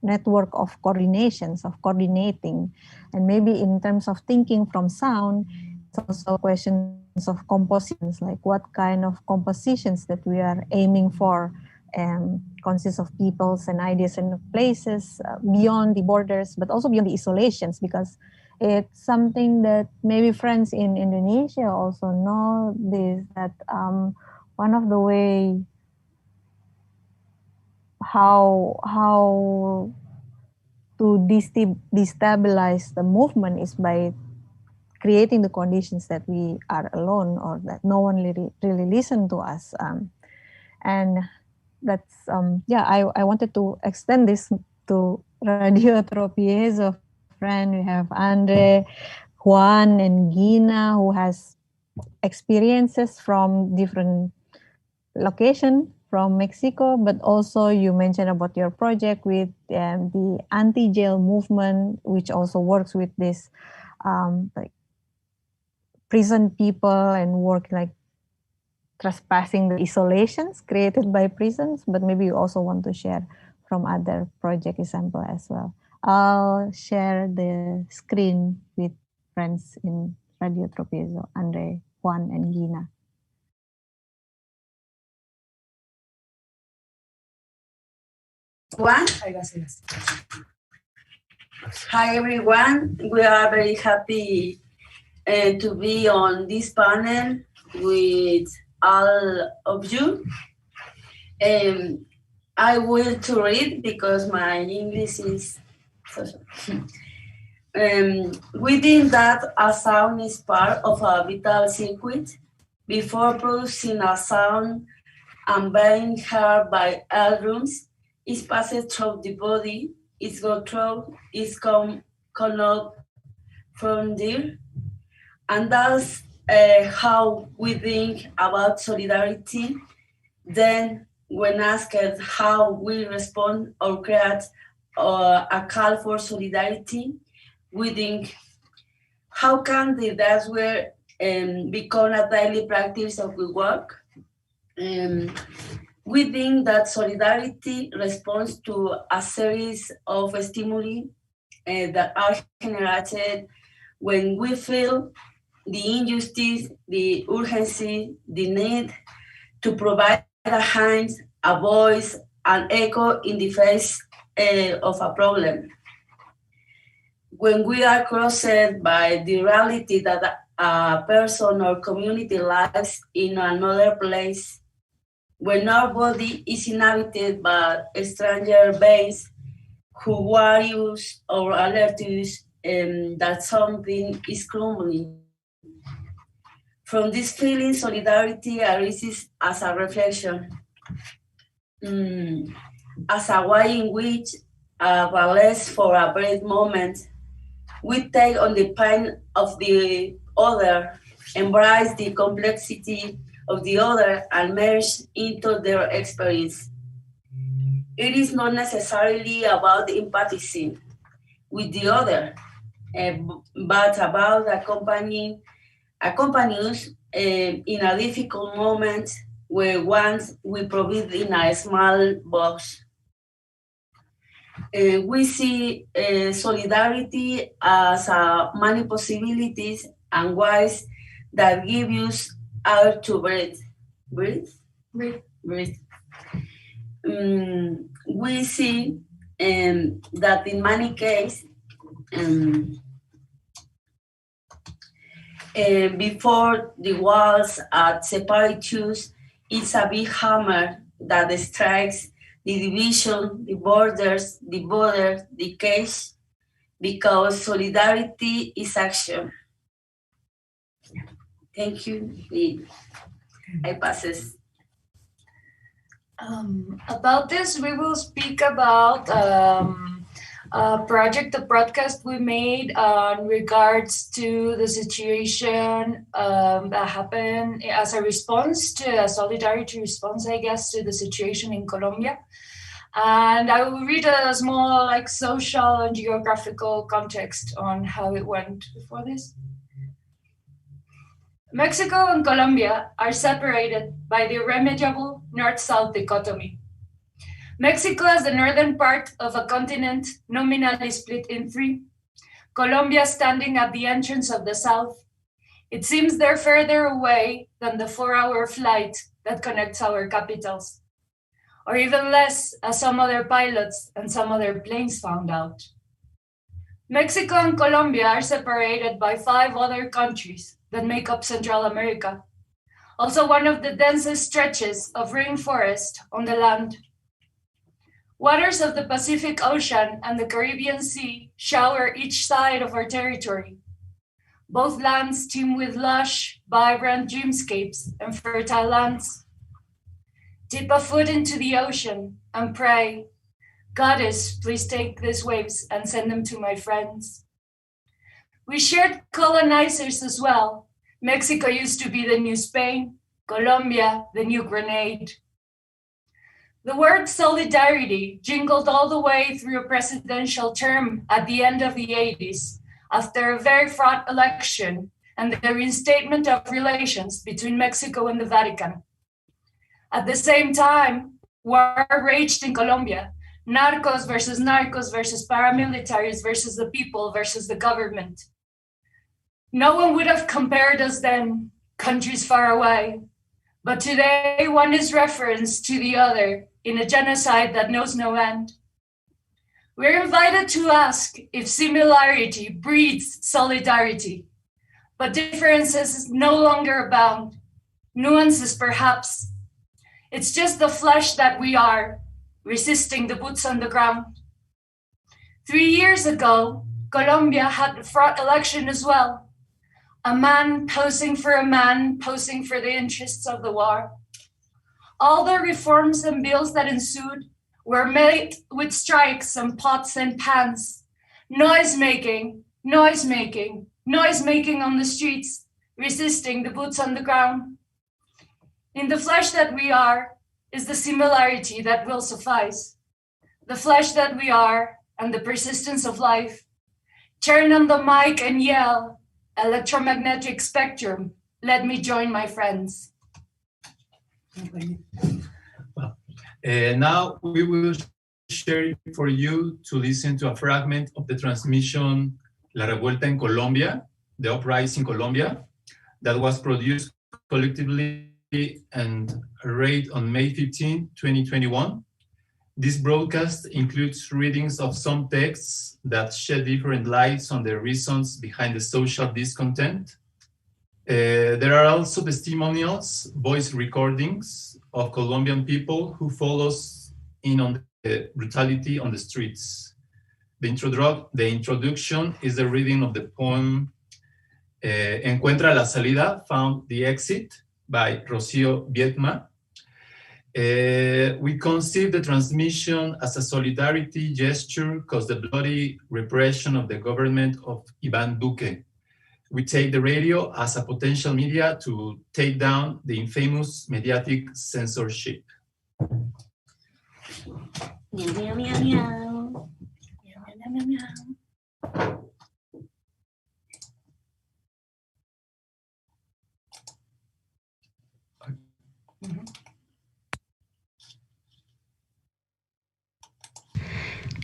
network of coordinations, of coordinating. And maybe in terms of thinking from sound, it's also questions of compositions, like what kind of compositions that we are aiming for consists of peoples and ideas and places beyond the borders, but also beyond the isolations, because it's something that maybe friends in Indonesia also know this, that one of the way how to destabilize the movement is by creating the conditions that we are alone or that no one really listen to us. And that's, I wanted to extend this to Radio Tropiezo friend. We have Andre, Juan, and Gina, who has experiences from different location from Mexico, but also you mentioned about your project with the anti-jail movement, which also works with this like prison people and work like trespassing the isolations created by prisons, but maybe you also want to share from other project example as well. I'll share the screen with friends in Radio Tropiezo, Andre, Juan, and Gina. Hi everyone, we are very happy to be on this panel with all of you. I will to read because my English is we think that a sound is part of a vital circuit. Before producing a sound and being heard by all rooms, it passes through the body, it goes through, it come up from there. And that's how we think about solidarity. Then when asked how we respond or create a call for solidarity, we think, how can the dashware become a daily practice of the work? We think that solidarity responds to a series of stimuli that are generated when we feel the injustice, the urgency, the need to provide a hand, a voice, an echo in the face of a problem. When we are crossed by the reality that a person or community lives in another place, when our body is inhabited by stranger beings who worry us or alert us that something is crumbling. From this feeling, solidarity arises as a reflection, as a way in which, less for a brief moment, we take on the pain of the other, embrace the complexity of the other, and merge into their experience. It is not necessarily about empathizing with the other, but about accompanying us in a difficult moment where once we provide in a small box. We see solidarity as many possibilities and ways that give us air to breathe. We see that in many cases, before the walls separate us, it's a big hammer that strikes the division, the borders, the border, the cage, because solidarity is action. Thank you. I passes. About this, we will speak about a project, a broadcast we made in regards to the situation that happened as a response to a solidarity response, I guess, to the situation in Colombia. And I will read a small social and geographical context on how it went before this. Mexico and Colombia are separated by the irremediable north-south dichotomy. Mexico is the northern part of a continent nominally split in three, Colombia standing at the entrance of the south. It seems they're further away than the 4-hour flight that connects our capitals, or even less, as some other pilots and some other planes found out. Mexico and Colombia are separated by 5 other countries that make up Central America, also one of the densest stretches of rainforest on the land. Waters of the Pacific Ocean and the Caribbean Sea shower each side of our territory. Both lands teem with lush, vibrant dreamscapes and fertile lands. Dip a foot into the ocean and pray, Goddess, please take these waves and send them to my friends. We shared colonizers as well. Mexico used to be the new Spain, Colombia, the new Grenade. The word solidarity jingled all the way through a presidential term at the end of the 80s, after a very fraught election and the reinstatement of relations between Mexico and the Vatican, At the same time, war raged in Colombia. Narcos versus paramilitaries versus the people versus the government. No one would have compared us then, countries far away. But today, one is referenced to the other in a genocide that knows no end. We're invited to ask if similarity breeds solidarity, but differences no longer abound. Nuances, perhaps. It's just the flesh that we are, resisting the boots on the ground. 3 years ago, Colombia had a fraud election as well. A man posing for the interests of the war. All the reforms and bills that ensued were made with strikes and pots and pans, noise making on the streets, resisting the boots on the ground. In the flesh that we are is the similarity that will suffice. The flesh that we are and the persistence of life. Turn on the mic and yell, electromagnetic spectrum, let me join my friends. Now we will share for you to listen to a fragment of the transmission La Revuelta en Colombia, the uprising in Colombia, that was produced collectively and read on May 15, 2021. This broadcast includes readings of some texts that shed different lights on the reasons behind the social discontent. There are also testimonials, voice recordings of Colombian people who follows in on the brutality on the streets. The introduction is the reading of the poem Encuentra la salida, Found the Exit, by Rocío Viedma. We conceive the transmission as a solidarity gesture because the bloody repression of the government of Iván Duque. We take the radio as a potential media to take down the infamous mediatic censorship. Meow, meow, meow, meow. Meow, meow, meow, meow.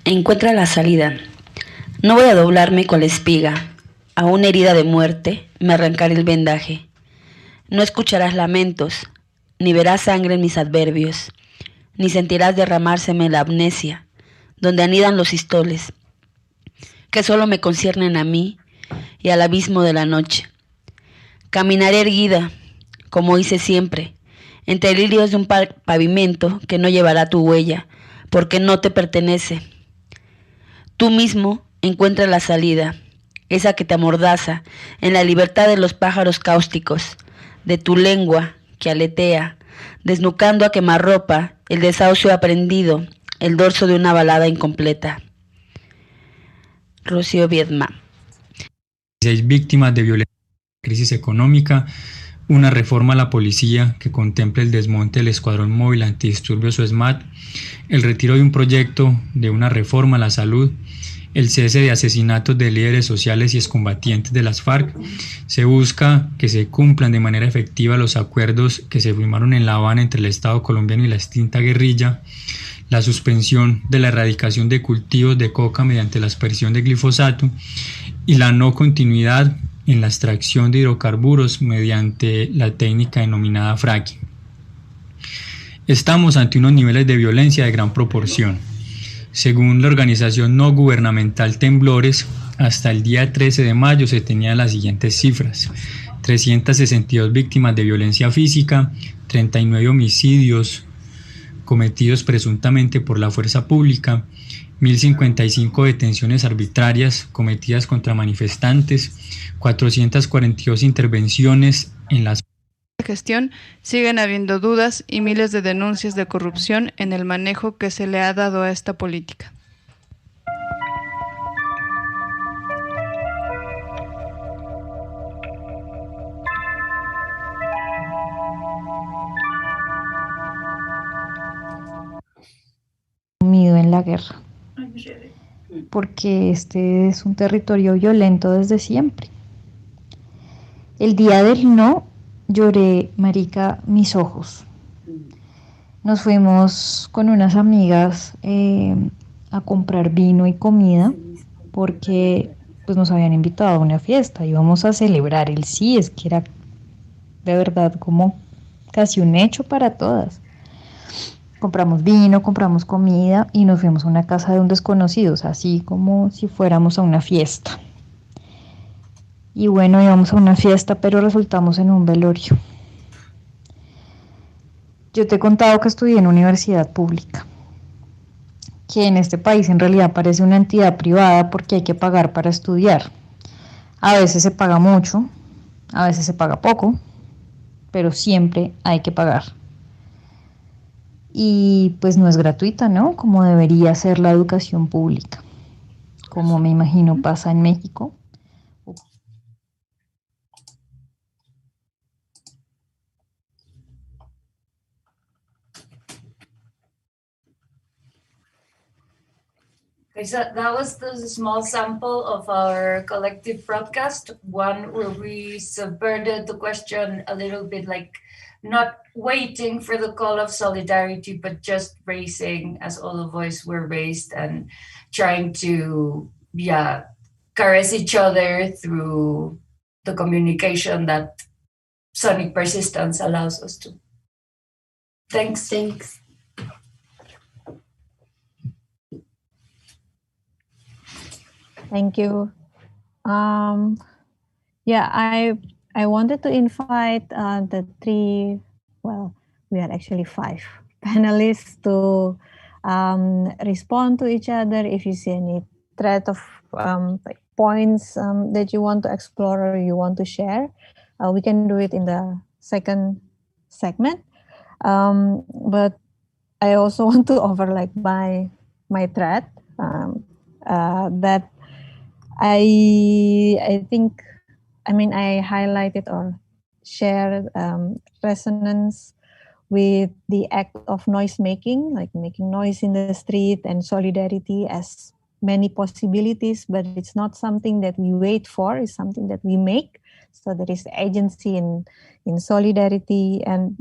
Encuentra la salida. No voy a doblarme con la espiga. A una herida de muerte me arrancaré el vendaje. No escucharás lamentos, ni verás sangre en mis adverbios, ni sentirás derramárseme la amnesia, donde anidan los histoles, que solo me conciernen a mí y al abismo de la noche. Caminaré erguida, como hice siempre, entre lirios de un pavimento que no llevará tu huella, porque no te pertenece. Tú mismo encuentras la salida, esa que te amordaza en la libertad de los pájaros cáusticos, de tu lengua que aletea, desnucando a quemarropa el desahucio aprendido, el dorso de una balada incompleta. Rocío Viedma. 6 víctimas de violencia y crisis económica, una reforma a la policía que contemple el desmonte del Escuadrón Móvil Antidisturbios o SMAT, el retiro de un proyecto de una reforma a la salud, el cese de asesinatos de líderes sociales y excombatientes de las FARC. Se busca que se cumplan de manera efectiva los acuerdos que se firmaron en La Habana entre el Estado colombiano y la extinta guerrilla, la suspensión de la erradicación de cultivos de coca mediante la aspersión de glifosato y la no continuidad en la extracción de hidrocarburos mediante la técnica denominada fracking. Estamos ante unos niveles de violencia de gran proporción. Según la organización no gubernamental Temblores, hasta el día 13 de mayo se tenían las siguientes cifras: 362 víctimas de violencia física, 39 homicidios cometidos presuntamente por la fuerza pública, 1.055 detenciones arbitrarias cometidas contra manifestantes, 442 intervenciones en las gestión, siguen habiendo dudas y miles de denuncias de corrupción en el manejo que se le ha dado a esta política. Sumido en la guerra, porque este es un territorio violento desde siempre. El día del no, lloré, marica, mis ojos. Nos fuimos con unas amigas a comprar vino y comida porque pues nos habían invitado a una fiesta, íbamos a celebrar el sí, es que era de verdad como casi un hecho para todas. Compramos vino, compramos comida y nos fuimos a una casa de un desconocido, así como si fuéramos a una fiesta. Y bueno, íbamos a una fiesta, pero resultamos en un velorio. Yo te he contado que estudié en universidad pública, que en este país en realidad parece una entidad privada porque hay que pagar para estudiar. A veces se paga mucho, a veces se paga poco, pero siempre hay que pagar. Y pues no es gratuita, ¿no? Como debería ser la educación pública, como me imagino pasa en México. Okay, so that was the small sample of our collective broadcast, one where we subverted the question a little bit, like not waiting for the call of solidarity, but just raising as all the voices were raised and trying to, caress each other through the communication that sonic persistence allows us to. Thanks. Thanks. Thank you. Yeah, I wanted to invite the three, well, we are actually five panelists to respond to each other. If you see any thread of like points that you want to explore or you want to share, we can do it in the second segment. But I also want to offer like my thread that I think, I mean, I highlighted or shared resonance with the act of noise making, like making noise in the street, and solidarity as many possibilities, but it's not something that we wait for, it's something that we make. So there is agency in solidarity, and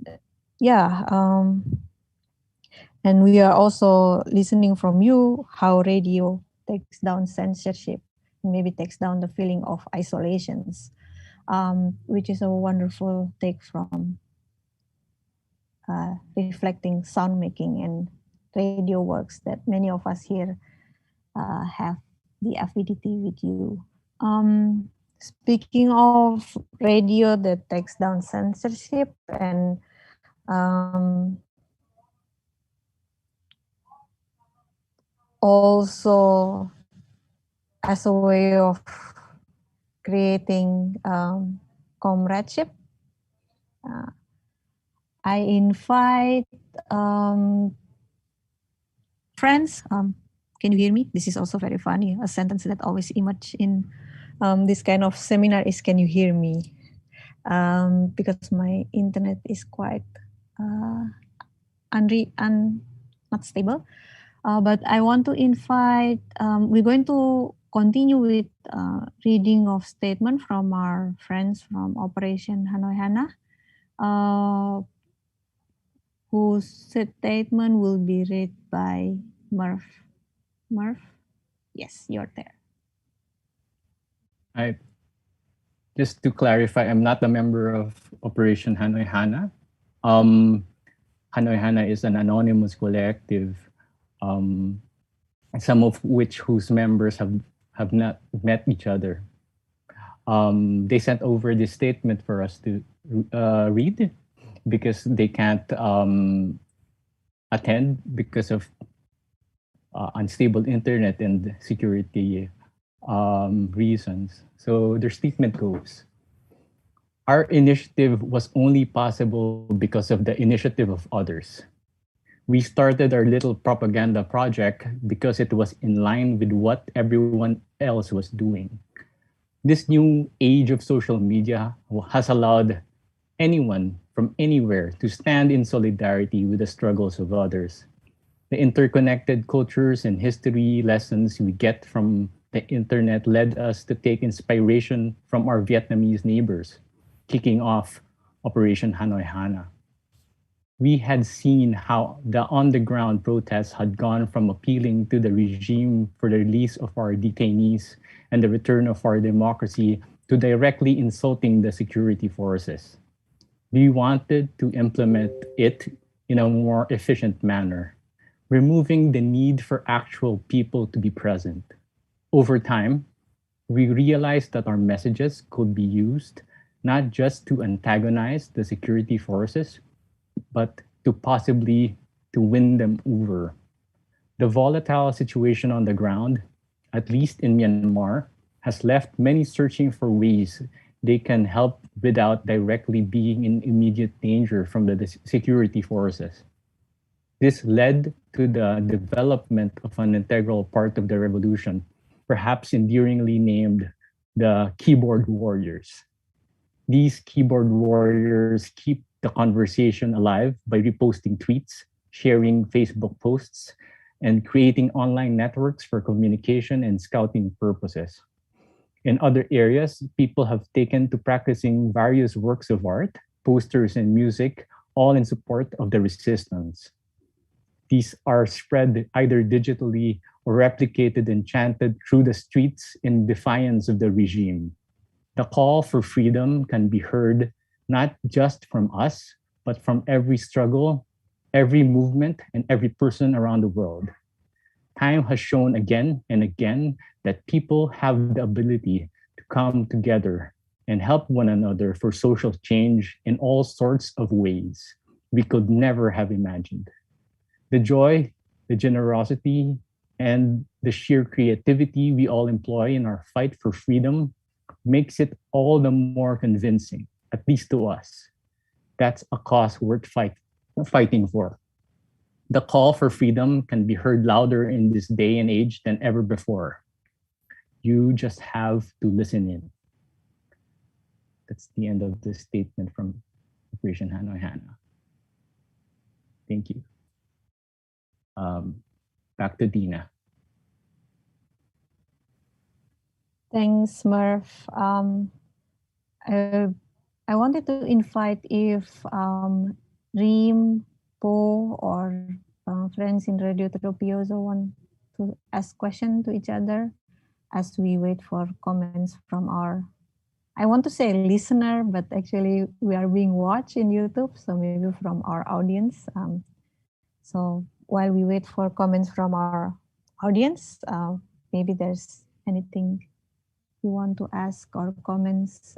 and we are also listening from you how radio takes down censorship, maybe takes down the feeling of isolations, which is a wonderful take from reflecting sound making and radio works that many of us here have the affinity with you. Speaking of radio that takes down censorship and also as a way of creating comradeship, I invite friends. Can you hear me? This is also very funny. A sentence that always emerges in this kind of seminar is, "Can you hear me?" Because my internet is quite not stable. But I want to invite, we're going to continue with reading of statement from our friends from Operation Hanoi Hana, whose statement will be read by Murph. Murph? Yes, you're there. Just to clarify, I'm not a member of Operation Hanoi Hana. Hanoi Hana is an anonymous collective, some of whose members have not met each other. They sent over this statement for us to read because they can't attend because of unstable internet and security reasons. So their statement goes: "Our initiative was only possible because of the initiative of others. We started our little propaganda project because it was in line with what everyone else was doing. This new age of social media has allowed anyone from anywhere to stand in solidarity with the struggles of others. The interconnected cultures and history lessons we get from the internet led us to take inspiration from our Vietnamese neighbors, kicking off Operation Hanoi Hana. we had seen how the on-the-ground protests had gone from appealing to the regime for the release of our detainees and the return of our democracy to directly insulting the security forces. We wanted to implement it in a more efficient manner, removing the need for actual people to be present. Over time, we realized that our messages could be used not just to antagonize the security forces, but to possibly to win them over. The volatile situation on the ground, at least in Myanmar, has left many searching for ways they can help without directly being in immediate danger from the security forces. This led to the development of an integral part of the revolution, perhaps endearingly named the keyboard warriors. These keyboard warriors keep the conversation alive by reposting tweets, sharing Facebook posts, and creating online networks for communication and scouting purposes. In other areas, people have taken to practicing various works of art, posters, and music, all in support of the resistance. These are spread either digitally or replicated and chanted through the streets in defiance of the regime. The call for freedom can be heard not just from us, but from every struggle, every movement, and every person around the world. Time has shown again and again that people have the ability to come together and help one another for social change in all sorts of ways we could never have imagined. The joy, the generosity, and the sheer creativity we all employ in our fight for freedom makes it all the more convincing, at least to us. That's a cause worth fighting for. The call for freedom can be heard louder in this day and age than ever before. You just have to listen in. That's the end of the statement from Operation Hanoi Hana. Thank you. Back to Dina. Thanks, Murph. I wanted to invite if Reem, Po, or friends in Radio Tropioso want to ask questions to each other as we wait for comments from our, I want to say listener, but actually we are being watched in YouTube, so maybe from our audience. So while we wait for comments from our audience, maybe there's anything you want to ask or comments.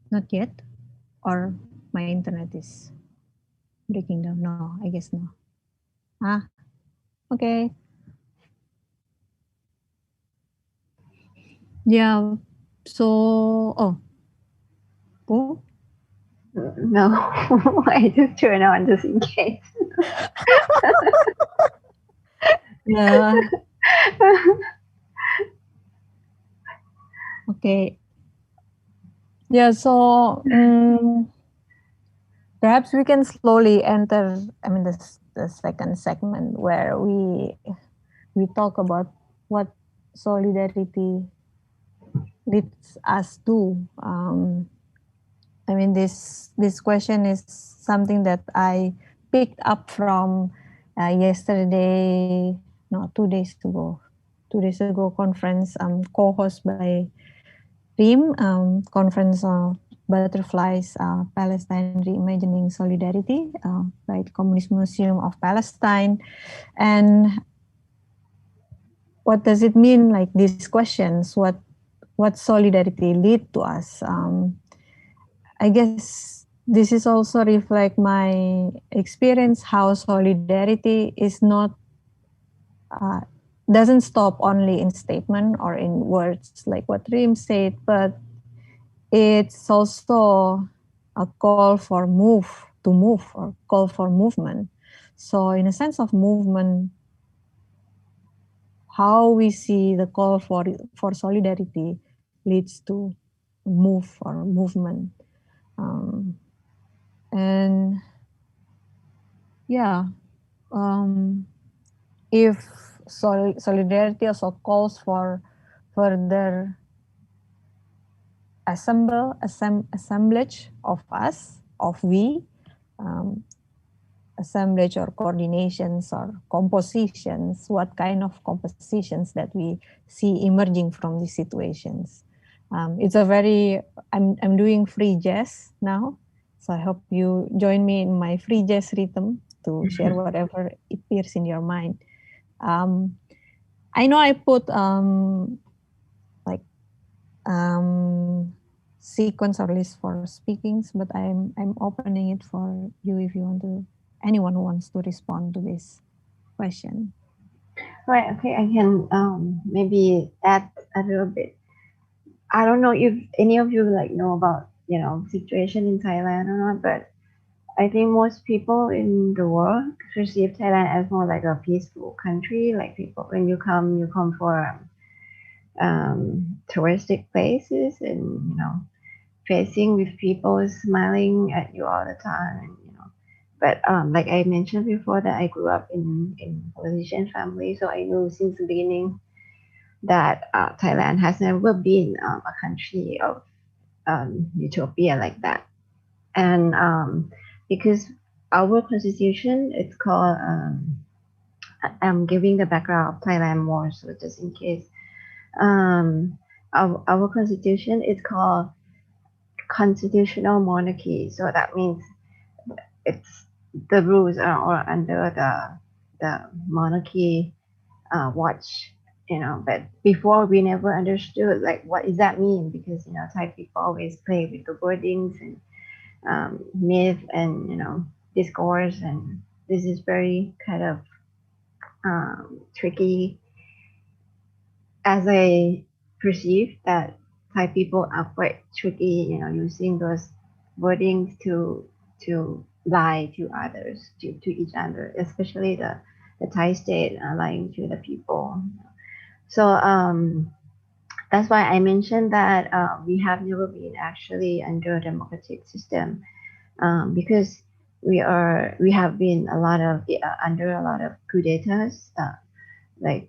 Not yet? Or my internet is breaking down? No, I guess no. Okay. Yeah, so, Po? No, I just turn on just in case. Yeah. Okay. Yeah, so perhaps we can slowly enter, the second segment where we talk about what solidarity leads us to. This question is something that I picked up from yesterday, no, 2 days ago. 2 days ago conference co-host by Reem, conference of Butterflies, Palestine Reimagining Solidarity by the Communist Museum of Palestine. And what does it mean, like these questions, what solidarity lead to us? I guess this is also reflect my experience how solidarity is not, doesn't stop only in statement or in words like what Reem said, but it's also a call for to move or call for movement. So in a sense of movement, how we see the call for solidarity leads to move or movement. And yeah, if solidarity also calls for further assemblage of us, of we, um, assemblage or coordinations or compositions, what kind of compositions that we see emerging from these situations. It's a very, I'm doing free jazz now, so I hope you join me in my free jazz rhythm to share whatever appears in your mind. I know I put sequence or list for speakings, but I'm opening it for you if you want to, anyone who wants to respond to this question. Right. Okay. I can maybe add a little bit. I don't know if any of you like know about situation in Thailand or not, but I think most people in the world perceive Thailand as more like a peaceful country. Like people, when you come for touristic places, and facing with people smiling at you all the time, and But like I mentioned before, that I grew up in politician family, so I knew since the beginning that Thailand has never been a country of utopia like that. And because our constitution, it's called, I'm giving the background of Thailand more, so just in case. Our constitution is called constitutional monarchy, so that means it's the rules are under the monarchy watch, but before we never understood like what does that mean, because Thai people always play with the wordings and myth and discourse, and this is very kind of tricky, as I perceive that Thai people are quite tricky, using those wordings to lie to others, to each other, especially the Thai state lying to the people. So that's why I mentioned that we have never been actually under a democratic system, because we have been a lot of under a lot of coup d'etats, like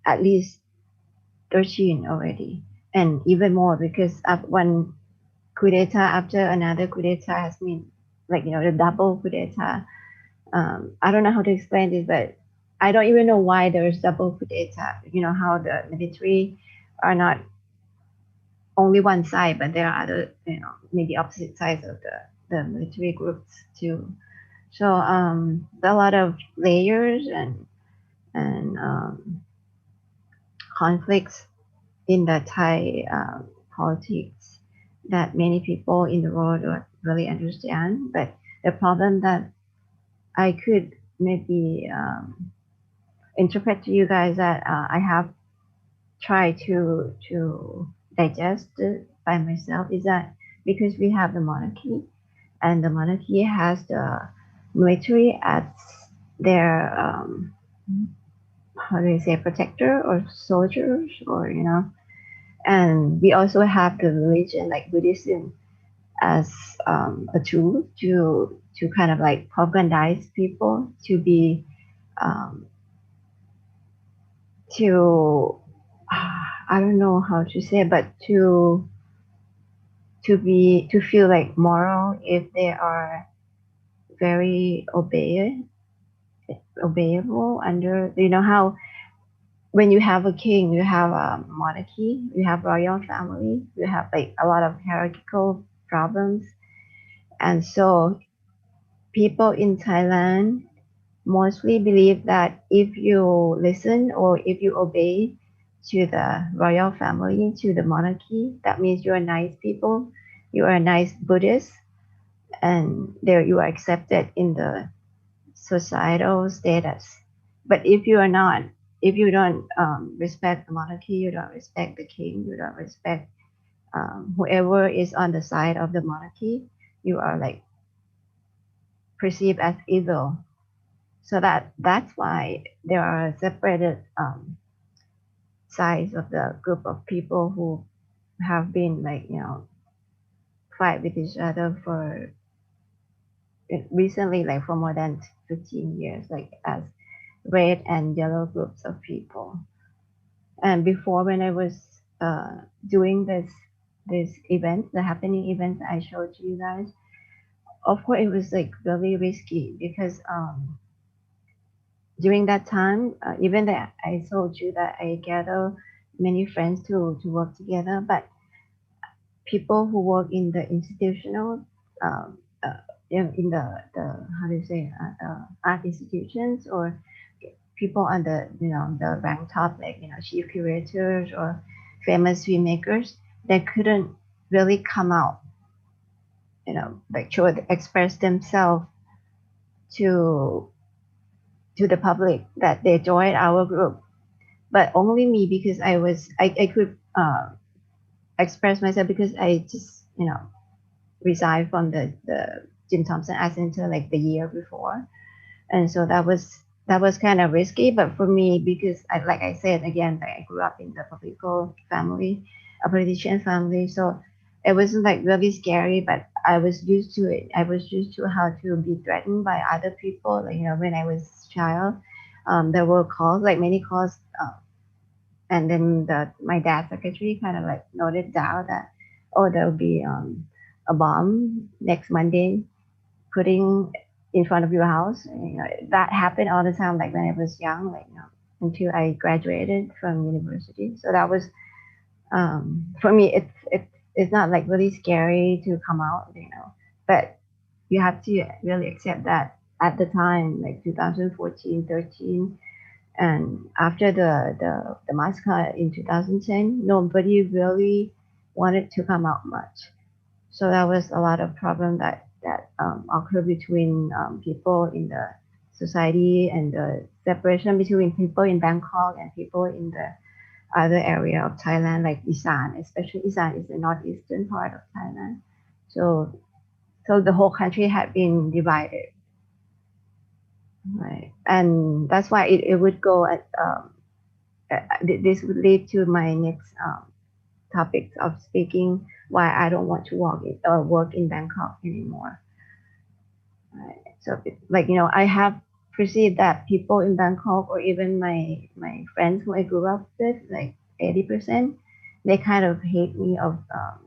at least 13 already, and even more, because one coup d'etat after another coup d'etat has been like the double coup d'etat. I don't know how to explain this, but I don't even know why there's double coup d'etat. How the military are not only one side, but there are other, maybe opposite sides of the military groups too. So there are a lot of layers and conflicts in the Thai politics that many people in the world don't really understand. But the problem that I could maybe interpret to you guys, that I have tried to digest it by myself, is that because we have the monarchy, and the monarchy has the military as their how do you say, protector or soldiers, or and we also have the religion like Buddhism as a tool to kind of like propagandize people to be to I don't know how to say, but to feel like moral if they are very obeyable under, how when you have a king, you have a monarchy, you have royal family, you have like a lot of hierarchical problems. And so people in Thailand mostly believe that if you listen or if you obey to the royal family, to the monarchy, that means you are nice people, you are a nice Buddhist, and there you are accepted in the societal status. But if you are not, if you don't respect the monarchy, you don't respect the king, you don't respect whoever is on the side of the monarchy, you are like perceived as evil. So that's why there are separated sides of the group of people who have been like fight with each other for recently, like for more than 15 years, like as red and yellow groups of people. And before, when I was doing this event, the happening event I showed you guys, of course it was like really risky because during that time, even that I told you that I gather many friends to work together, but people who work in the institutional, in the how do you say, art institutions, or people on the the rank top, like chief curators or famous filmmakers, they couldn't really come out, like show express themselves to the public that they joined our group, but only me, because I could express myself because I just resigned from the Jim Thompson Art Center like the year before, and so that was kind of risky. But for me, because like I said again, like I grew up in the political family, a politician family, so it wasn't like really scary, but I was used to it. I was used to how to be threatened by other people. Like when I was a child, there were calls, like many calls, and then my dad's secretary kind of like noted down that, oh, there'll be a bomb next Monday putting in front of your house. That happened all the time, like when I was young, like until I graduated from university. So that was for me. It's not like really scary to come out, but you have to really accept that at the time, like 2014, 13. And after the massacre in 2010, nobody really wanted to come out much. So that was a lot of problem that occurred between people in the society, and the separation between people in Bangkok and people in the other area of Thailand, like Isan, especially Isan is the northeastern part of Thailand. So the whole country had been divided. Right, and that's why it would go at this would lead to my next topics of speaking, why I don't want to work in Bangkok anymore. Right. So I have perceived that people in Bangkok, or even my friends who I grew up with, like 80%, they kind of hate me of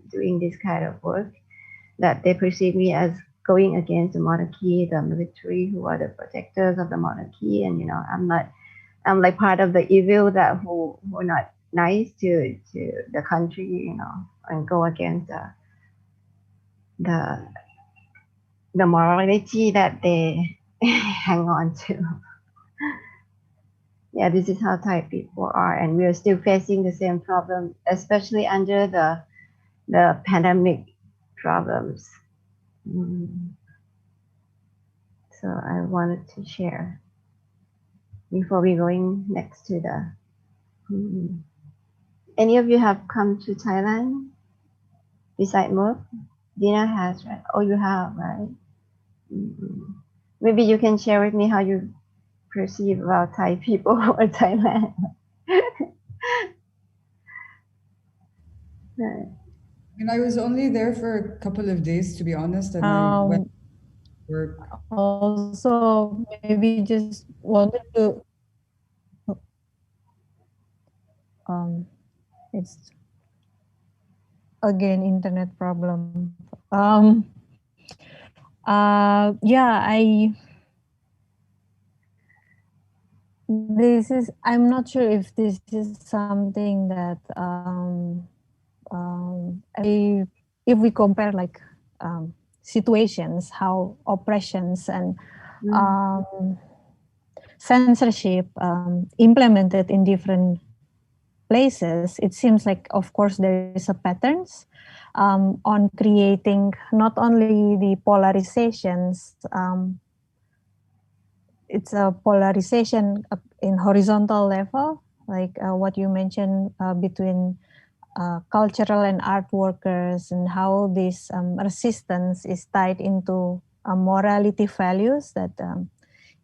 doing this kind of work, that they perceive me as going against the monarchy, the military, who are the protectors of the monarchy, and I'm like part of the evil that who are not nice to the country, and go against the morality that they hang on to. Yeah, this is how Thai people are, and we are still facing the same problem, especially under the pandemic problems. So I wanted to share before we going next to the. Any of you have come to Thailand beside Merv? Dina has, right? Oh, you have, right? Maybe you can share with me how you perceive about Thai people or Thailand. Right. I was only there for a couple of days, to be honest, and I went to work. Also, maybe just wanted to. It's again internet problem. Yeah, I'm not sure if this is something that if we compare like situations, how oppressions and censorship implemented in different places, it seems like, of course, there is a patterns on creating not only the polarizations. It's a polarization in horizontal level, like what you mentioned between cultural and art workers, and how this resistance is tied into morality values. That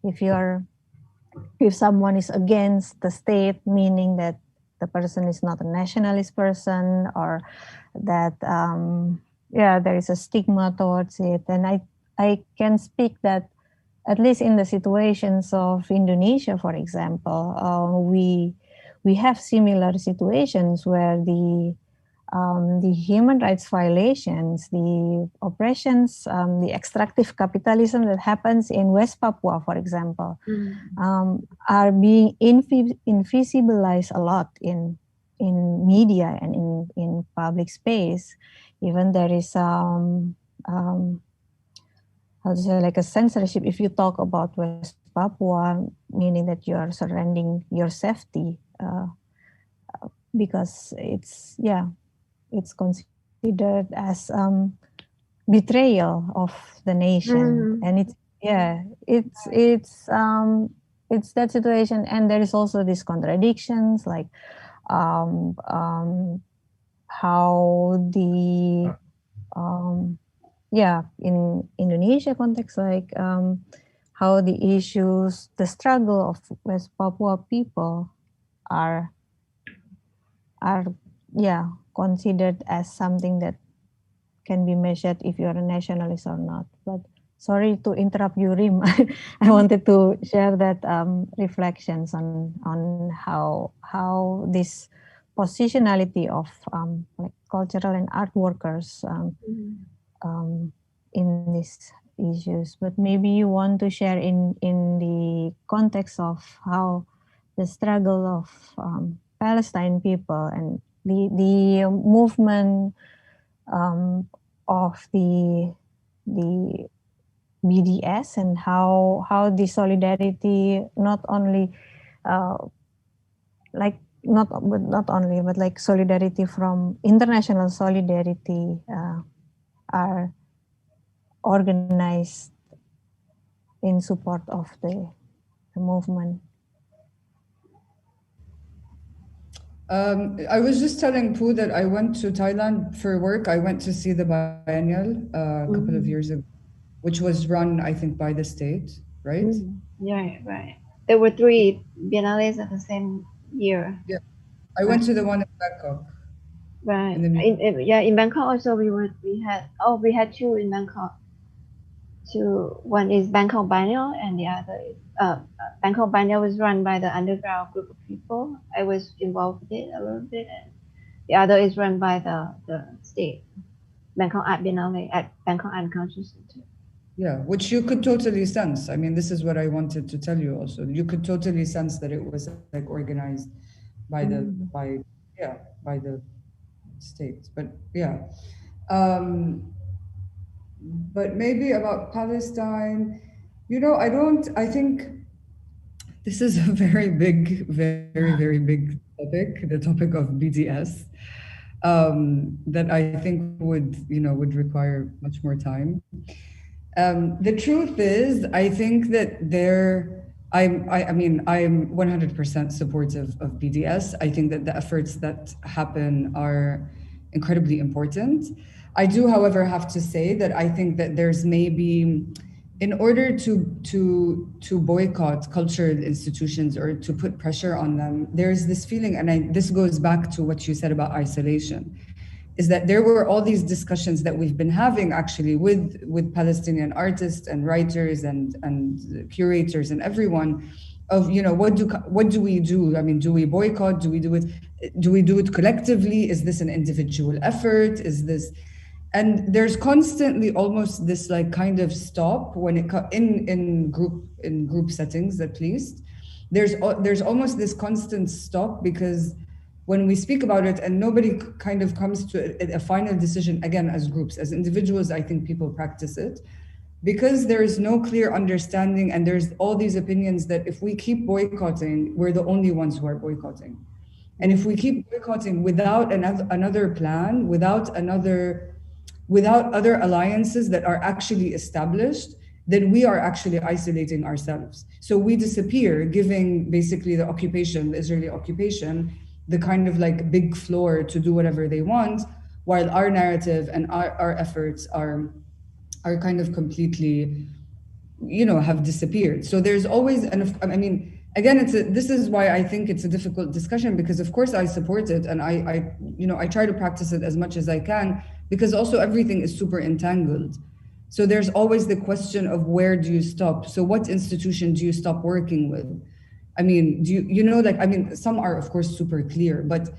if someone is against the state, meaning that the person is not a nationalist person, or that there is a stigma towards it. And I can speak that at least in the situations of Indonesia, for example, we have similar situations where the human rights violations, the oppressions, the extractive capitalism that happens in West Papua, for example, are being invisibilized a lot in media and in public space. Even there is how to say, like a censorship if you talk about West Papua, meaning that you are surrendering your safety because it's considered as betrayal of the nation, and it's that situation. And there is also these contradictions, like how the in Indonesia context, like how the issues, the struggle of West Papua people are considered as something that can be measured if you are a nationalist or not. But sorry to interrupt you, Rim. I wanted to share that reflections on how this positionality of like cultural and art workers in these issues. But maybe you want to share in the context of how the struggle of Palestine people and the movement of the BDS, and how the solidarity not only but like solidarity from international solidarity are organized in support of the movement. I was just telling Pooh that I went to Thailand for work. I went to see the biennial a couple of years ago, which was run, I think, by the state, right? Yeah, right. There were 3 biennales at the same year. Yeah, I went to the one in Bangkok. Right. In Bangkok also we had 2 in Bangkok. One is Bangkok Biennial, and the other is Bangkok Biennial was run by the underground group of people. I was involved with it a little bit, and the other is run by the state, Bangkok Art Biennale at Bangkok Art and Culture Center. Yeah, which you could totally sense. I mean, this is what I wanted to tell you also. You could totally sense that it was like organized by the state. But yeah. But maybe about Palestine, I think this is a very big, very, very big topic, the topic of BDS, that I think would require much more time. The truth is, I think that I'm 100% supportive of BDS. I think that the efforts that happen are incredibly important. I do, however, have to say that I think that there's maybe, in order to boycott cultural institutions or to put pressure on them, there's this feeling, and this goes back to what you said about isolation, is that there were all these discussions that we've been having actually with Palestinian artists and writers and curators and everyone of, what do we do? I mean, do we boycott? Do we do it collectively? Is this an individual effort? And there's constantly almost this like kind of stop when it in group settings, at least. There's almost this constant stop, because when we speak about it and nobody kind of comes to a final decision, again, as groups, as individuals, I think people practice it, because there is no clear understanding, and there's all these opinions that if we keep boycotting, we're the only ones who are boycotting. And if we keep boycotting without another plan, without other alliances that are actually established, then we are actually isolating ourselves. So we disappear, giving basically the Israeli occupation, the kind of like big floor to do whatever they want, while our narrative and our efforts are kind of completely, have disappeared. So there's always, again, this is why I think it's a difficult discussion, because of course I support it, and I try to practice it as much as I can, because also everything is super entangled. So there's always the question of where do you stop? So what institution do you stop working with? I mean, some are of course super clear, but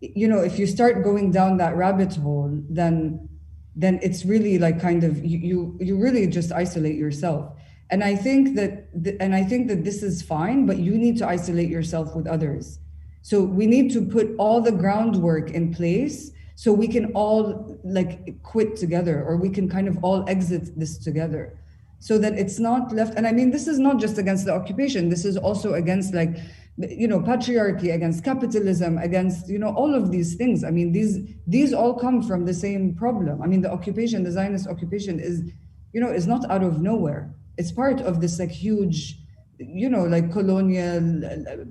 if you start going down that rabbit hole, then it's really like kind of you really just isolate yourself. And I think that this is fine, but you need to isolate yourself with others. So we need to put all the groundwork in place so we can all like quit together, or we can kind of all exit this together, so that it's not left. And I mean, this is not just against the occupation, this is also against like, patriarchy, against capitalism, against, all of these things. I mean, these all come from the same problem. I mean, the occupation, the Zionist occupation is not out of nowhere. It's part of this like huge, like colonial,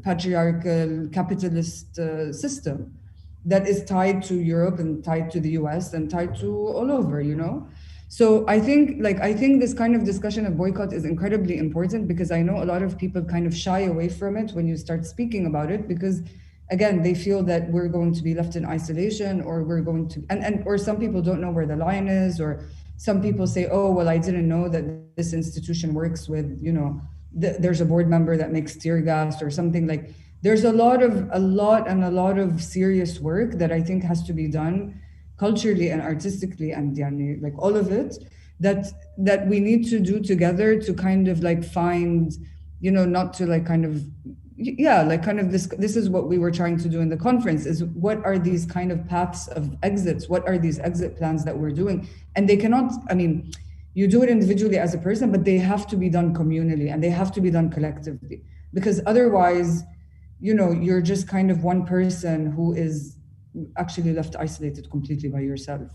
patriarchal, capitalist system that is tied to Europe and tied to the US and tied to all over, So I think this kind of discussion of boycott is incredibly important, because I know a lot of people kind of shy away from it when you start speaking about it, because again, they feel that we're going to be left in isolation, or we're going to, or some people don't know where the line is, or some people say, oh, well, I didn't know that this institution works with, there's a board member that makes tear gas or something. Like, there's a lot of serious work that I think has to be done culturally and artistically, and like all of it, that we need to do together to kind of like find, not to like kind of, this is what we were trying to do in the conference, is what are these kind of paths of exits? What are these exit plans that we're doing? And they cannot, I mean, you do it individually as a person, but they have to be done communally, and they have to be done collectively, because otherwise, you're just kind of one person who is actually left isolated completely by yourself.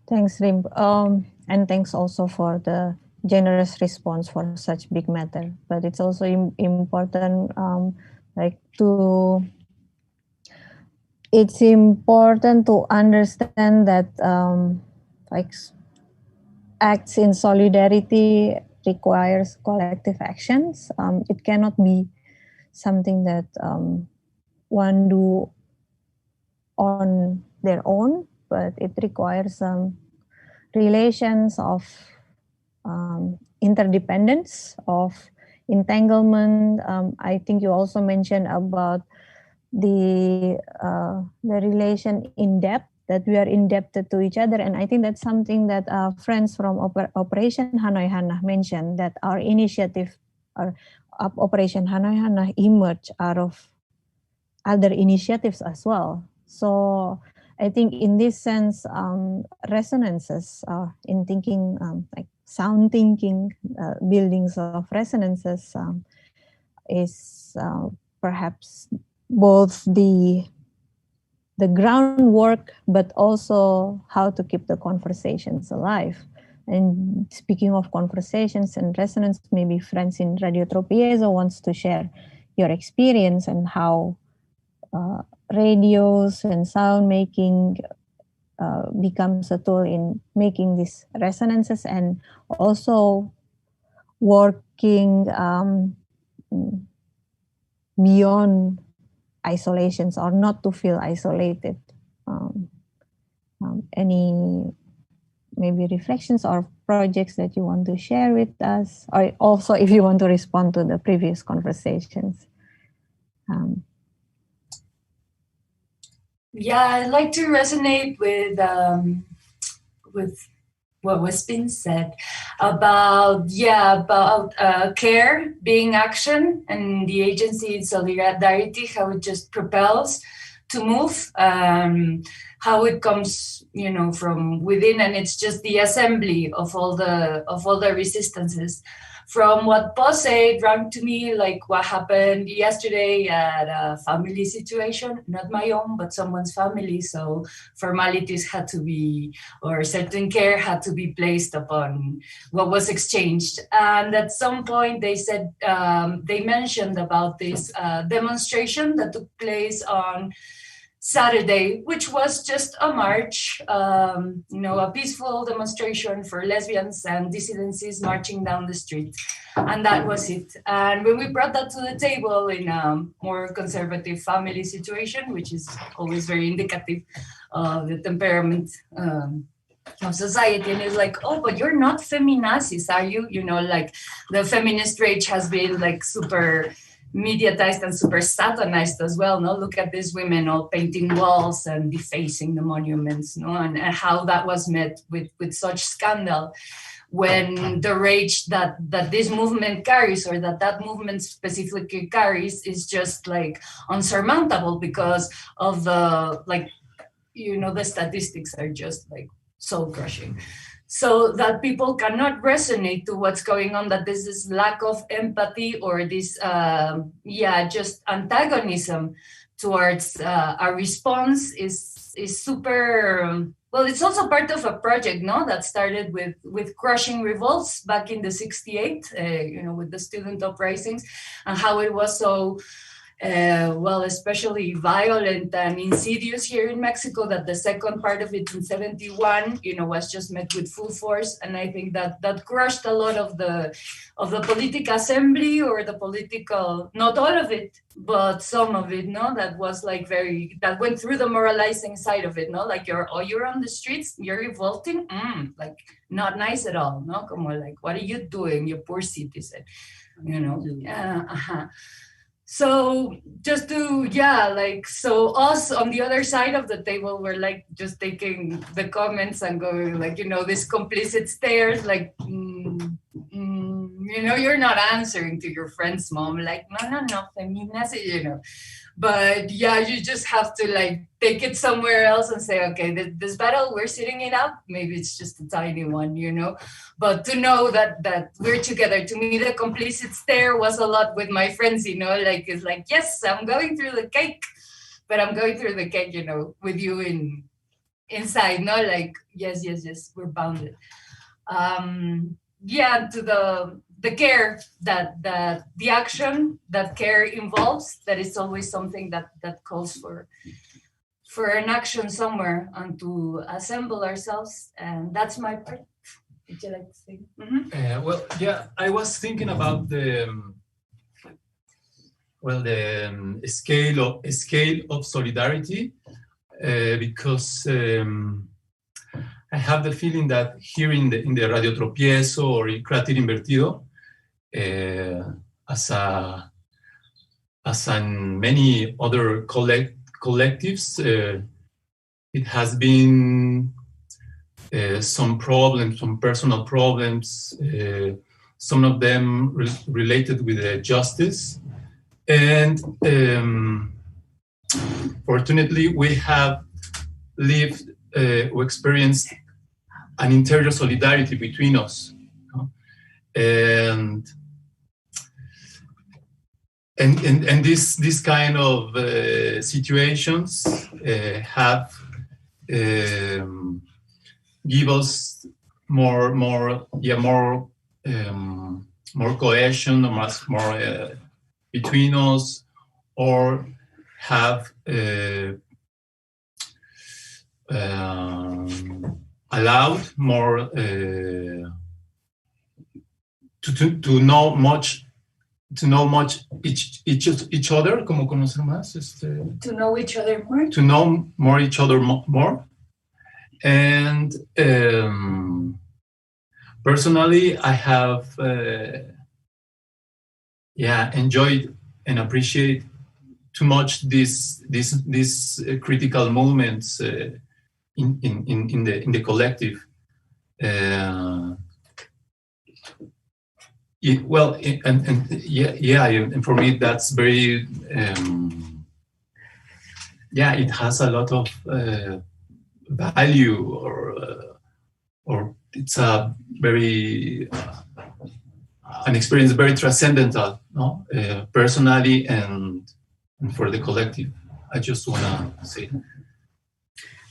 Thanks, Rim. And thanks also for the generous response for such big matter. But it's also important, it's important to understand that acts in solidarity requires collective actions. It cannot be something that one do on their own, but it requires relations of interdependence, of entanglement. I think you also mentioned about the relation in depth, that we are indebted to each other. And I think that's something that friends from Operation Hanoi Hana mentioned, that our initiative, or Operation Hanoi Hana, emerged out of other initiatives as well. So I think in this sense, resonances in thinking, like sound thinking, buildings of resonances is perhaps both the groundwork, but also how to keep the conversations alive. And speaking of conversations and resonance, maybe friends in Radio Tropiezo wants to share your experience and how radios and sound making becomes a tool in making these resonances, and also working beyond isolations, or not to feel isolated. Any maybe reflections or projects that you want to share with us, or also if you want to respond to the previous conversations. Yeah, I'd like to resonate with what was being said about care being action, and the agency in solidarity, how it just propels to move, how it comes, from within, and it's just the assembly of all the resistances. From what Pose said, rang to me like what happened yesterday at a family situation, not my own, but someone's family. So formalities had to be, or certain care had to be placed upon what was exchanged. And at some point they said, they mentioned about this demonstration that took place on Saturday, which was just a march, a peaceful demonstration for lesbians and dissidencies marching down the street. And that was it. And when we brought that to the table in a more conservative family situation, which is always very indicative of the temperament of society, and it's like, oh, but you're not feminazis, are you? Like the feminist rage has been like super mediatized and super satanized as well. No, look at these women all painting walls and defacing the monuments, and how that was met with such scandal, when the rage that this movement carries, or that movement specifically carries, is just like unsurmountable because of the the statistics are just like soul crushing. So that people cannot resonate to what's going on, that there's this lack of empathy or this, just antagonism towards a response is super, well, it's also part of a project, that started with crushing revolts back in the 68, with the student uprisings, and how it was so, especially violent and insidious here in Mexico, that the second part of it in 71, was just met with full force. And I think that crushed a lot of the political assembly, or the political, not all of it, but some of it, that was like that went through the moralizing side of it, like you're on the streets, you're revolting, like not nice at all, como like, what are you doing, you poor citizen, So just to, so us on the other side of the table were like just taking the comments and going like, this complicit stares, like, you're not answering to your friend's mom, like, no, feminazi, But yeah, you just have to like take it somewhere else and say, okay, this battle, we're sitting it out. Maybe it's just a tiny one, But to know that we're together, to me, the complicit stare was a lot with my friends, like, it's like, yes, I'm going through the cake, but I'm going through the cake, with you inside, like, yes, we're bounded. To the care that the action that care involves, that is always something that calls for an action somewhere, and to assemble ourselves. And that's my part. Would you like to say? Mm-hmm. I was thinking about the scale of solidarity, because I have the feeling that here in the Radio Tropiezo or in Cráter Invertido, as in many other collectives, it has been some problems, some personal problems, some of them related with justice. And fortunately, we have lived or experienced an interior solidarity between us. And this kind of situations have give us more cohesion, more between us, or have allowed more to know much each other, como conocer más, to know each other more, to know more each other more. And personally, I have enjoyed and appreciate too much these critical moments in the collective. And for me that's very it has a lot of value, or it's a very an experience very transcendental, personally and for the collective. I just want to say.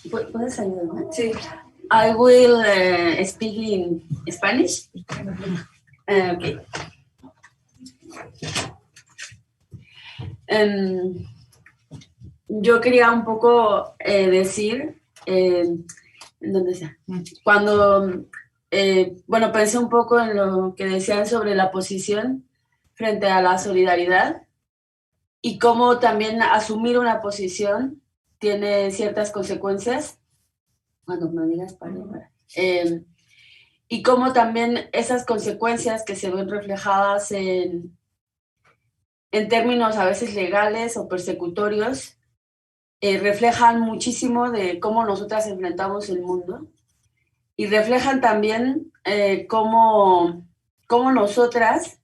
¿Puedes ayudarme? Sí. I will speak in Spanish. Okay. yo quería un poco decir, ¿dónde está? Cuando, bueno, pensé un poco en lo que decían sobre la posición frente a la solidaridad y cómo también asumir una posición tiene ciertas consecuencias. Cuando me digas, para. Y cómo también esas consecuencias que se ven reflejadas en términos a veces legales o persecutorios, reflejan muchísimo de cómo nosotras enfrentamos el mundo y reflejan también cómo nosotras,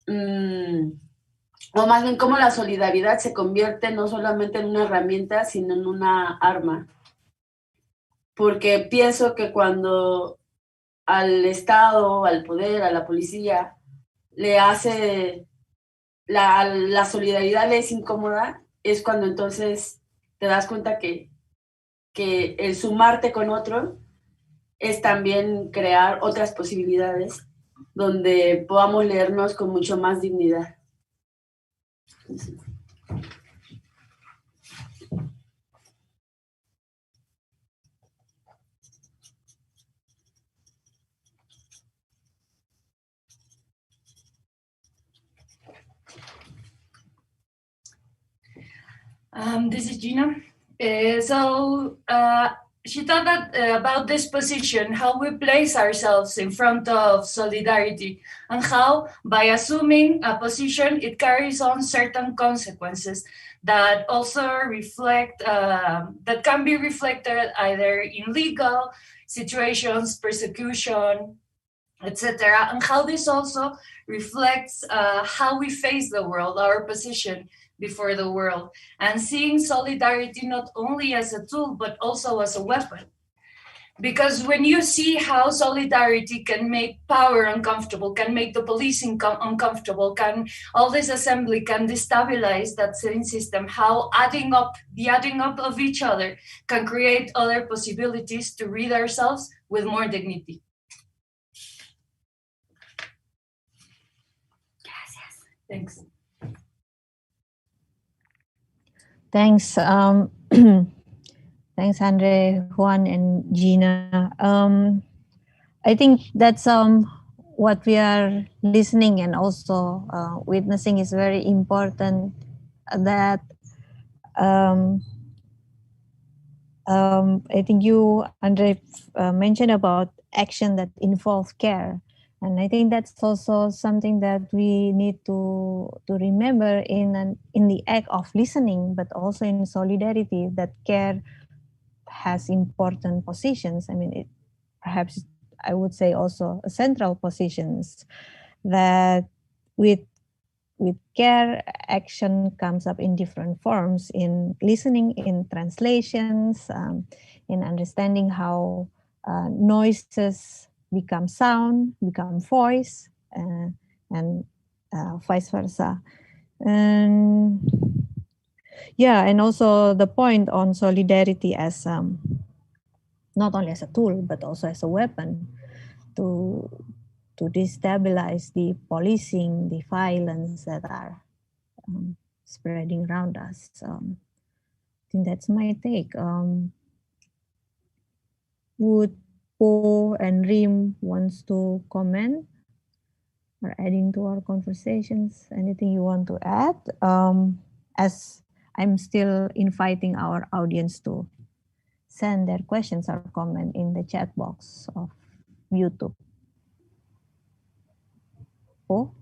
o más bien cómo la solidaridad se convierte no solamente en una herramienta, sino en una arma. Porque pienso que cuando al Estado, al poder, a la policía, le hace la solidaridad le es incómoda, es cuando entonces te das cuenta que el sumarte con otro es también crear otras posibilidades donde podamos leernos con mucho más dignidad. This is Gina. She thought that about this position, how we place ourselves in front of solidarity, and how by assuming a position, it carries on certain consequences that also reflect, that can be reflected either in legal situations, persecution, etc., and how this also reflects how we face the world, our position before the world, and seeing solidarity not only as a tool, but also as a weapon. Because when you see how solidarity can make power uncomfortable, can make the policing uncomfortable, can all this assembly can destabilize that same system, how the adding up of each other can create other possibilities to rid ourselves with more dignity. Gracias. Thanks. Thanks. Thanks, Andre, Juan, and Gina. I think that's what we are listening and also witnessing is very important. That I think you, Andre, mentioned about action that involve care. And I think that's also something that we need to remember in the act of listening, but also in solidarity, that care has important positions. I mean, perhaps I would say also central positions, that with care, action comes up in different forms, in listening, in translations, in understanding how noises become sound, become voice, and vice versa. And yeah, and also the point on solidarity as not only as a tool, but also as a weapon to destabilize the policing, the violence that are spreading around us. I think that's my take. Would Po and Rim wants to comment or adding to our conversations? Anything you want to add? As I'm still inviting our audience to send their questions or comment in the chat box of YouTube. Po?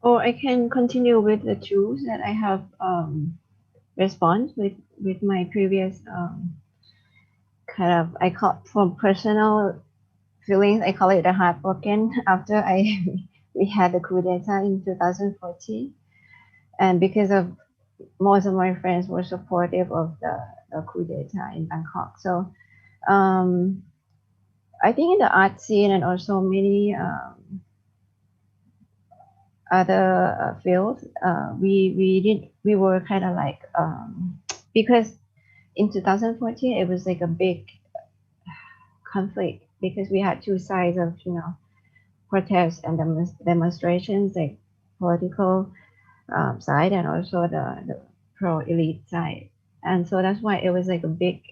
Or I can continue with the tools that I have respond with my previous kind of, I call from personal feelings, I call it a heartbroken after we had the coup d'etat in 2014. And because of most of my friends were supportive of the coup d'etat in Bangkok. So I think in the art scene and also many other fields, we were kind of like, because in 2014, it was like a big conflict because we had two sides of, protests and demonstrations, like political side and also the pro-elite side. And so that's why it was like a big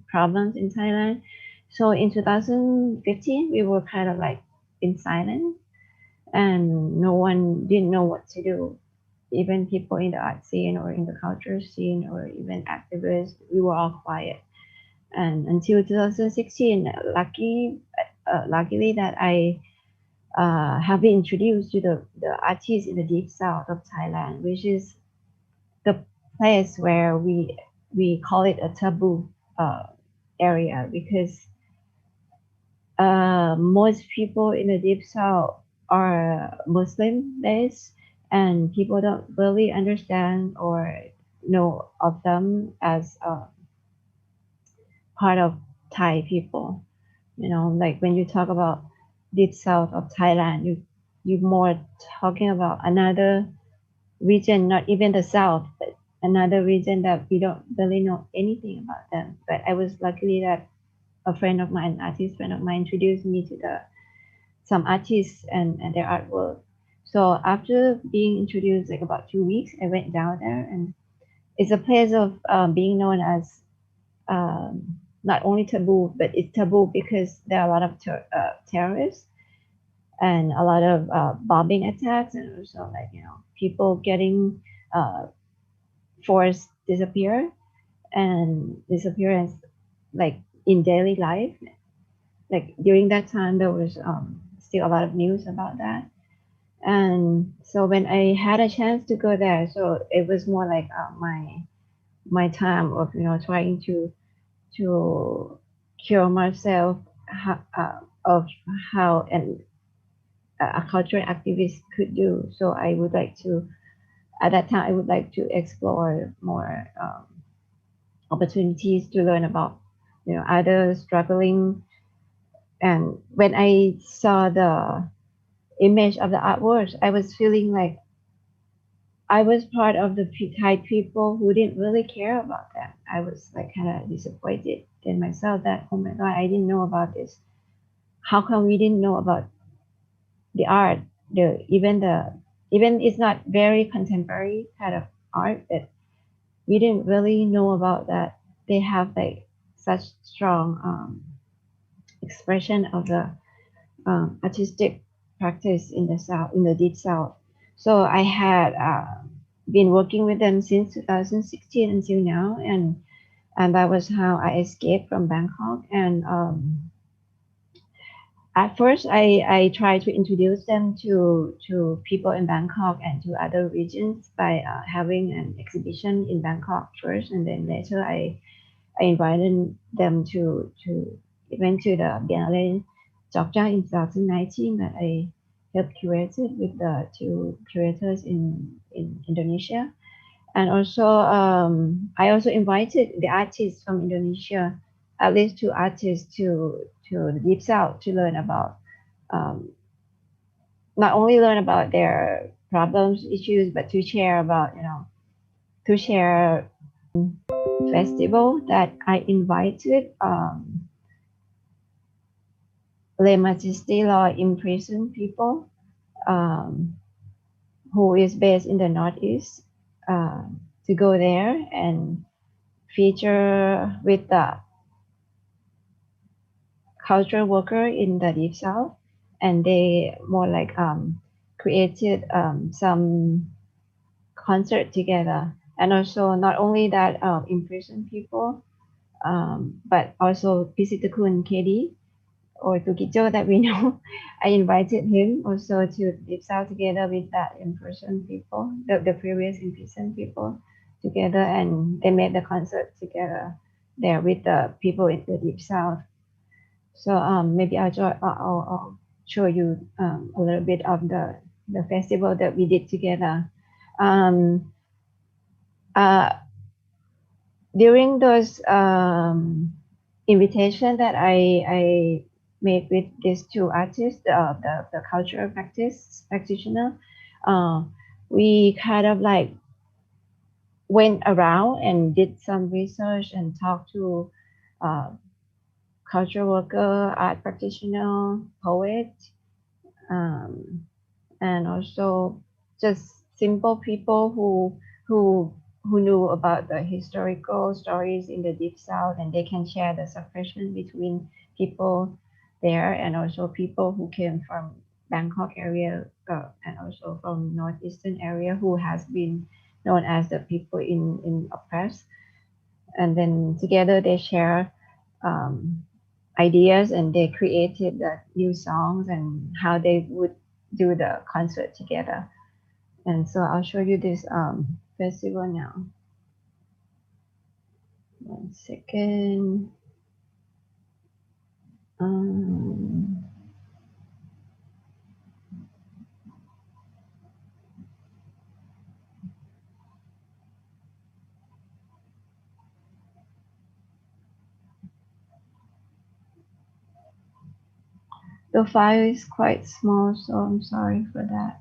problem in Thailand. So in 2015, we were kind of like in silence, and no one didn't know what to do. Even people in the art scene or in the culture scene or even activists, we were all quiet. And until 2016, luckily that I have been introduced to the artists in the deep south of Thailand, which is the place where we call it a taboo area, because most people in the deep south are Muslim based, and people don't really understand or know of them as part of Thai people. You know, like when you talk about deep south of Thailand, you more talking about another region, not even the south, but another region that we don't really know anything about them. But I was lucky that a friend of mine, artist friend of mine, introduced me to some artists and their artwork. So after being introduced, like about 2 weeks, I went down there, and it's a place of being known as not only taboo, but it's taboo because there are a lot of terrorists and a lot of bombing attacks, and also like people getting forced disappearance like in daily life. Like during that time, there was still a lot of news about that. And so when I had a chance to go there, so it was more like my time of trying to cure myself of how a cultural activist could do. So I would like to, at that time, I would like to explore more opportunities to learn about others struggling. And when I saw the image of the artworks, I was feeling like I was part of the Thai people who didn't really care about that. I was like kind of disappointed in myself that, oh my God, I didn't know about this. How come we didn't know about the art? Even it's not very contemporary kind of art, but we didn't really know about that. They have like such strong expression of the artistic practice in the south, in the deep south. So I had been working with them since 2016 until now, and that was how I escaped from Bangkok. And at first, I tried to introduce them to people in Bangkok and to other regions by having an exhibition in Bangkok first, and then later I invited them to went to the Biennale Jogja in 2019 that I helped curated with the two curators in Indonesia. And also, I also invited the artists from Indonesia, at least two artists, to the Deep South to learn about, not only learn about their problems, issues, but to share about, to share festival that I invited Le Majesty Law imprisoned people who is based in the Northeast to go there and feature with the cultural worker in the Deep South. And they more like created some concert together. And also not only that imprisoned people, but also Pisitakun KD or Tukicho that we know. I invited him also to Deep South together with that in-person people, the previous in-person people together, and they made the concert together there with the people in the Deep South. So maybe I'll show you a little bit of the festival that we did together. During those invitation that I made with these two artists, the cultural practitioner, we kind of like went around and did some research and talked to cultural worker, art practitioner, poet, and also just simple people who who knew about the historical stories in the Deep South, and they can share the suppression between people there and also people who came from Bangkok area and also from northeastern area who has been known as the people in oppressed. And then together they share ideas and they created the new songs and how they would do the concert together. And so I'll show you this festival now. 1 second. The file is quite small, so I'm sorry for that.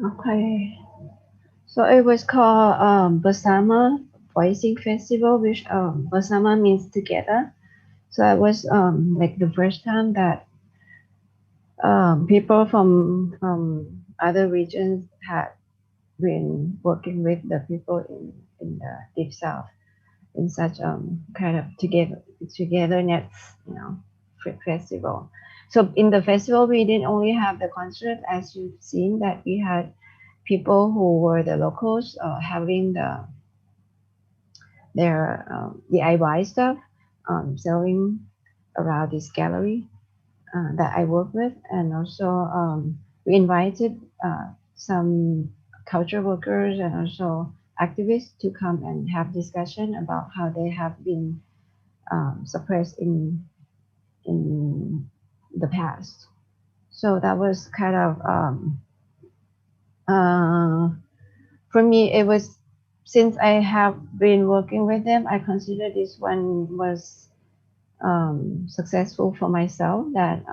Okay, so it was called Bersama Voicing Festival, which Bersama means together. So it was like the first time that people from other regions had been working with the people in the Deep South in such kind of togetherness, festival. So in the festival, we didn't only have the concert, as you've seen, that we had people who were the locals having their DIY stuff, selling around this gallery. that I work with, and also we invited some culture workers and also activists to come and have discussion about how they have been suppressed in the past. So that was kind of for me. It was, since I have been working with them, I consider this one was successful for myself, that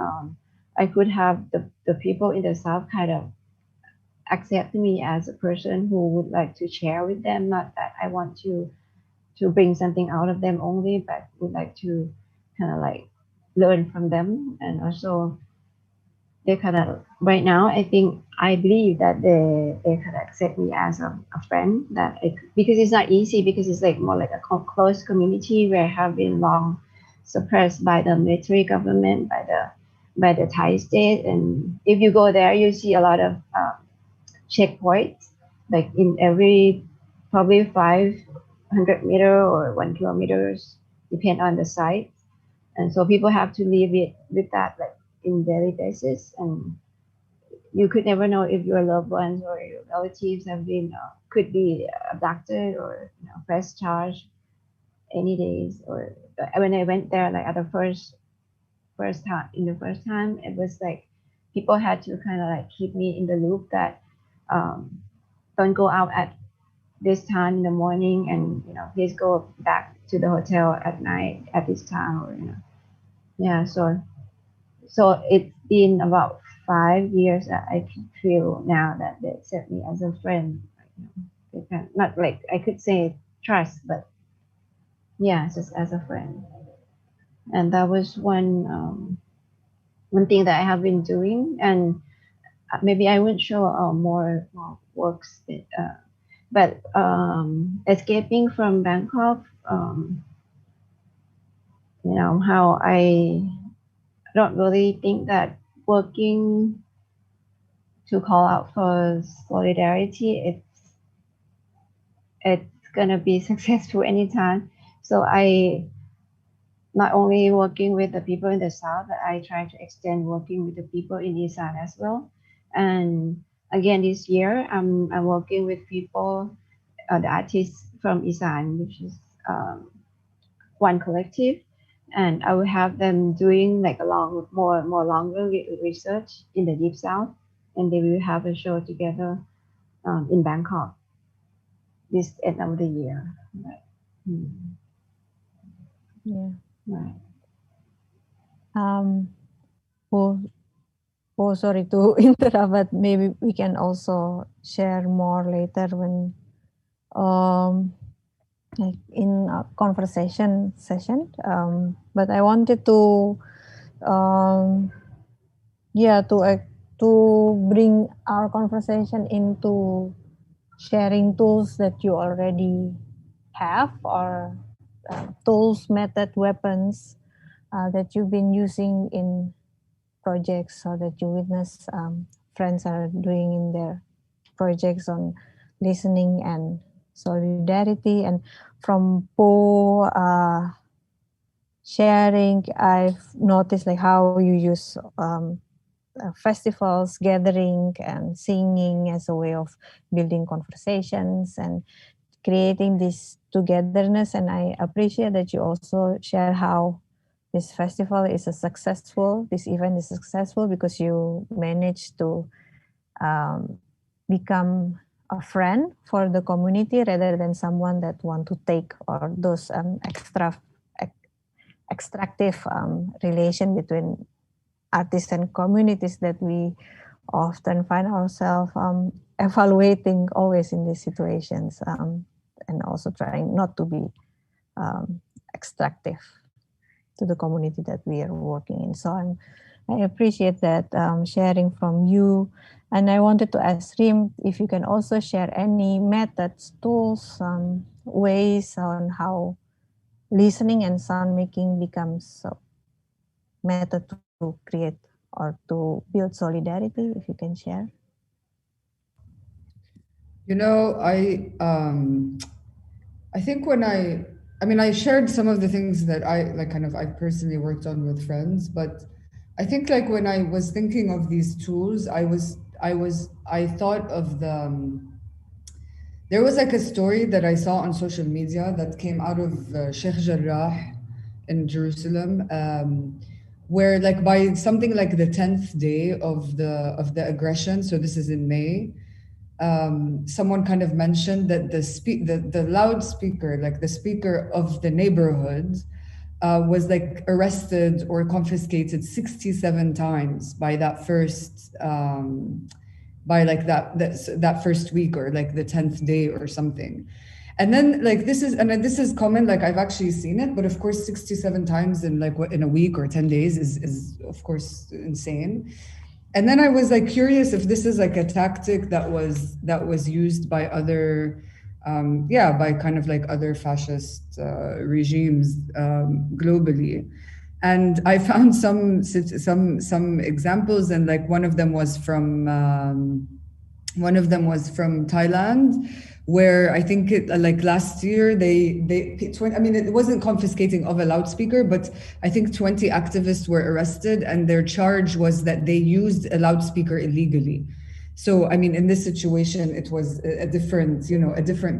I could have the people in the South kind of accept me as a person who would like to share with them. Not that I want to bring something out of them only, but would like to kind of like learn from them. And also they kind of, right now, I believe that they kind of accept me as a friend, that because it's not easy, because it's like more like a close community where I have been long suppressed by the military government, by the Thai state. And if you go there, you see a lot of checkpoints, like in every probably 500 meter or 1 kilometers, depend on the site. And so people have to live with that, like in daily basis. And you could never know if your loved ones or your relatives have been could be abducted or press charge any days. Or when I went there, like at the first time, it was like people had to kind of like keep me in the loop, that don't go out at this time in the morning, and please go back to the hotel at night at this time, or yeah. So it's been about 5 years that I can feel now that they accept me as a friend. They can, not like I could say trust, but yeah, just as a friend. And that was one thing that I have been doing. And maybe I would show more works that, but escaping from Bangkok, how I don't really think that working to call out for solidarity, it's gonna be successful anytime. So I not only working with the people in the South, but I try to extend working with the people in Isan as well. And again, this year, I'm working with people, the artists from Isan, which is one collective, and I will have them doing like a more longer research in the Deep South, and they will have a show together in Bangkok this end of the year. Right. Yeah. Right. Sorry to interrupt, but maybe we can also share more later when like in a conversation session. But I wanted to to bring our conversation into sharing tools that you already have, or tools, method, weapons that you've been using in projects, or that you witness friends are doing in their projects on listening and solidarity. And from Po sharing, I've noticed like how you use festivals, gathering, and singing as a way of building conversations and creating this togetherness. And I appreciate that you also share how this festival is this event is successful because you managed to become a friend for the community rather than someone that want to take, or those extractive relation between artists and communities that we often find ourselves evaluating always in these situations, and also trying not to be extractive to the community that we are working in. So I appreciate that sharing from you. And I wanted to ask Rim if you can also share any methods, tools, ways on how listening and sound making becomes a method to create or to build solidarity, if you can share. I think when I shared some of the things that I personally worked on with friends, but I think like when I was thinking of these tools, I thought of there was like a story that I saw on social media that came out of Sheikh Jarrah in Jerusalem, where like by something like the 10th day of the aggression, so this is in May, someone kind of mentioned that the loudspeaker, like the speaker of the neighborhood, was like arrested or confiscated 67 times by that first by like that first week, or like the 10th day or something. And then like this is common, like I've actually seen it, but of course 67 times in like in a week or 10 days is of course insane. And then I was like curious if this is like a tactic that was used by other by kind of like other fascist regimes globally. And I found some examples, and like one of them was from Thailand, where I think like last year I mean, it wasn't confiscating of a loudspeaker, but I think 20 activists were arrested, and their charge was that they used a loudspeaker illegally. So, I mean, in this situation, it was a different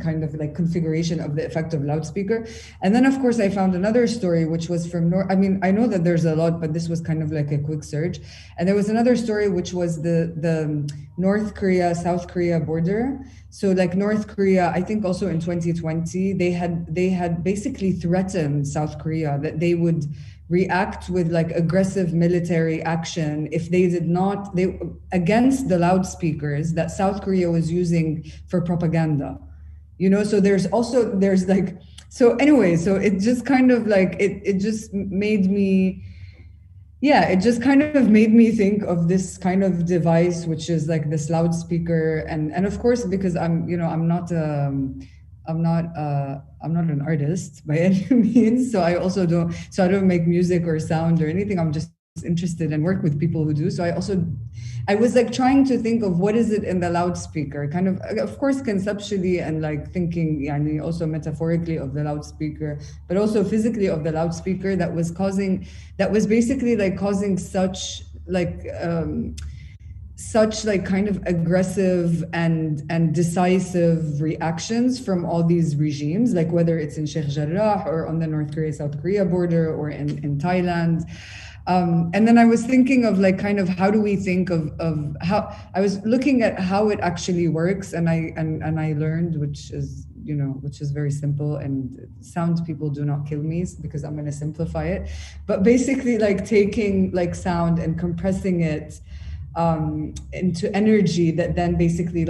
kind of like configuration of the effect of loudspeaker. And then, of course, I found another story, which was from I mean, I know that there's a lot, but this was kind of like a quick search. And there was another story, which was the North Korea, South Korea border. So like North Korea, I think also in 2020, they had basically threatened South Korea that they would react with like aggressive military action if they did not against the loudspeakers that South Korea was using for propaganda. So there's like, so anyway, so it just kind of like it just made me think of this kind of device, which is like this loudspeaker, and of course, because I'm not an artist by any means, so I don't make music or sound or anything. I'm just interested and work with people who do. So I was like trying to think of what is it in the loudspeaker, kind of course conceptually, and like thinking also metaphorically of the loudspeaker, but also physically of the loudspeaker that was basically like causing such kind of aggressive and decisive reactions from all these regimes, like whether it's in Sheikh Jarrah or on the North Korea, South Korea border, or in Thailand. And then I was thinking of like kind of how do we think of how I was looking at how it actually works, and I learned, which is very simple, and sound people do not kill me because I'm going to simplify it, but basically like taking like sound and compressing it into energy that then basically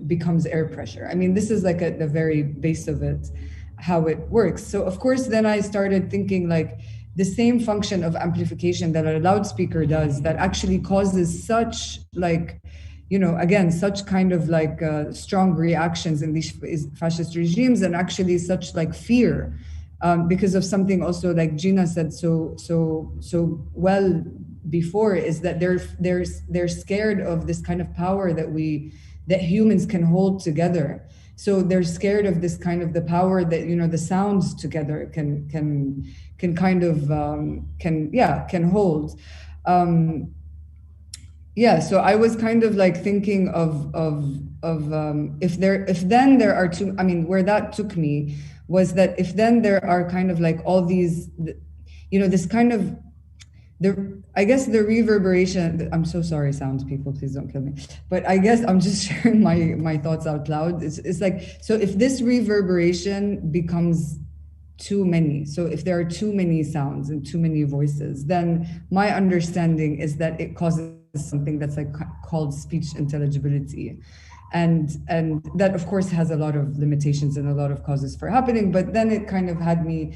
becomes air pressure. I mean, this is like at the very base of it, how it works. So of course, then I started thinking like the same function of amplification that a loudspeaker does, that actually causes such like, again, such kind of like strong reactions in these fascist regimes, and actually such like fear, because of something also like Gina said so well before, is that they're scared of this kind of power that humans can hold together. So they're scared of this kind of the power that the sounds together can kind of can hold. So I was kind of like thinking of if then there are two. I mean, where that took me was that if then there are kind of like all these, this kind of I guess the reverberation. I'm so sorry, sound people, please don't kill me. But I guess I'm just sharing my thoughts out loud. It's like, so if this reverberation becomes too many, so if there are too many sounds and too many voices, then my understanding is that it causes something that's like called speech intelligibility. And that of course has a lot of limitations and a lot of causes for happening, but then it kind of had me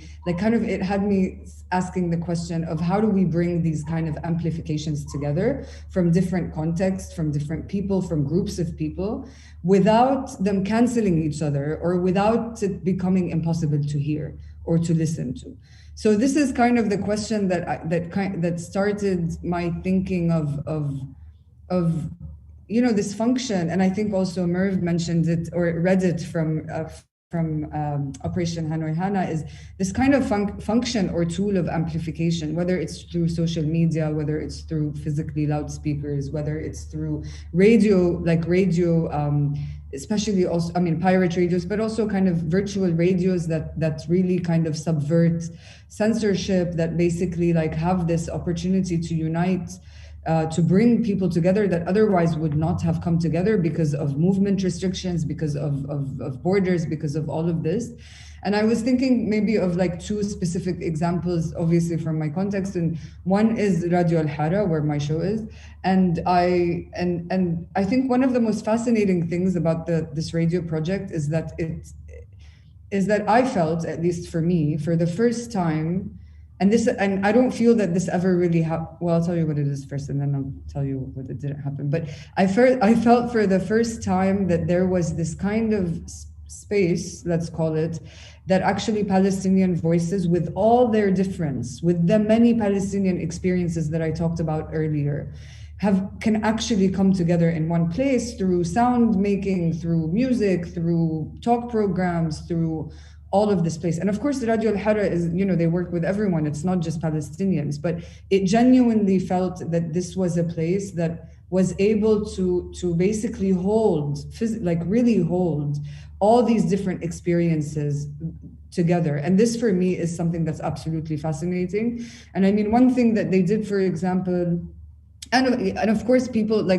asking the question of how do we bring these kind of amplifications together from different contexts, from different people, from groups of people, without them canceling each other or without it becoming impossible to hear or to listen to. So this is kind of the question that started my thinking of this function. And I think also Merv mentioned it or read it from from Operation Hanoi Hana is this kind of function or tool of amplification, whether it's through social media, whether it's through physically loudspeakers, whether it's through radio, especially also, pirate radios, but also kind of virtual radios that really kind of subvert censorship, that basically have this opportunity to unite, to bring people together that otherwise would not have come together because of movement restrictions, because of borders, because of all of this. And I was thinking maybe of two specific examples, obviously from my context. And one is Radio Al Hara, where my show is. And I think one of the most fascinating things about this radio project is that I felt, at least for me, for the first time, and I don't feel that this ever really happened. Well, I'll tell you what it is first, and then I'll tell you what it didn't happen. But I felt for the first time that there was this kind of space, let's call it, that actually Palestinian voices, with all their difference, with the many Palestinian experiences that I talked about earlier, can actually come together in one place through sound making, through music, through talk programs, through all of this place. And of course, the Radio Al Hara is, they work with everyone. It's not just Palestinians, but it genuinely felt that this was a place that was able to basically really hold all these different experiences together. And this for me is something that's absolutely fascinating. And I mean, one thing that they did, for example, and of course, people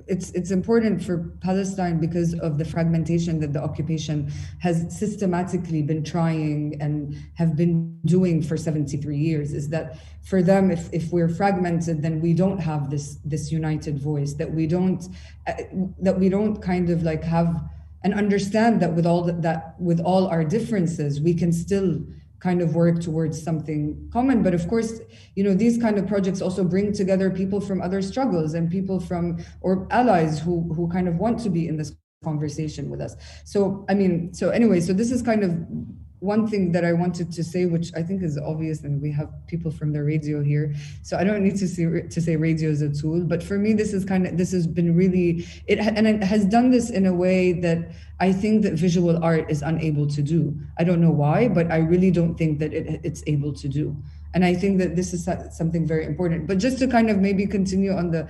it's important for Palestine because of the fragmentation that the occupation has systematically been trying and have been doing for 73 years, is that for them, if we're fragmented, then we don't have this united voice, that we don't kind of have and understand that with all our differences, we can still kind of work towards something common. But of course, these kind of projects also bring together people from other struggles and people or allies who kind of want to be in this conversation with us. So this is kind of one thing that I wanted to say, which I think is obvious, and we have people from the radio here, so I don't need to say radio is a tool. But for me, this has been really, it has done this in a way that I think that visual art is unable to do. I don't know why, but I really don't think that it's able to do. And I think that this is something very important. But just to kind of maybe continue on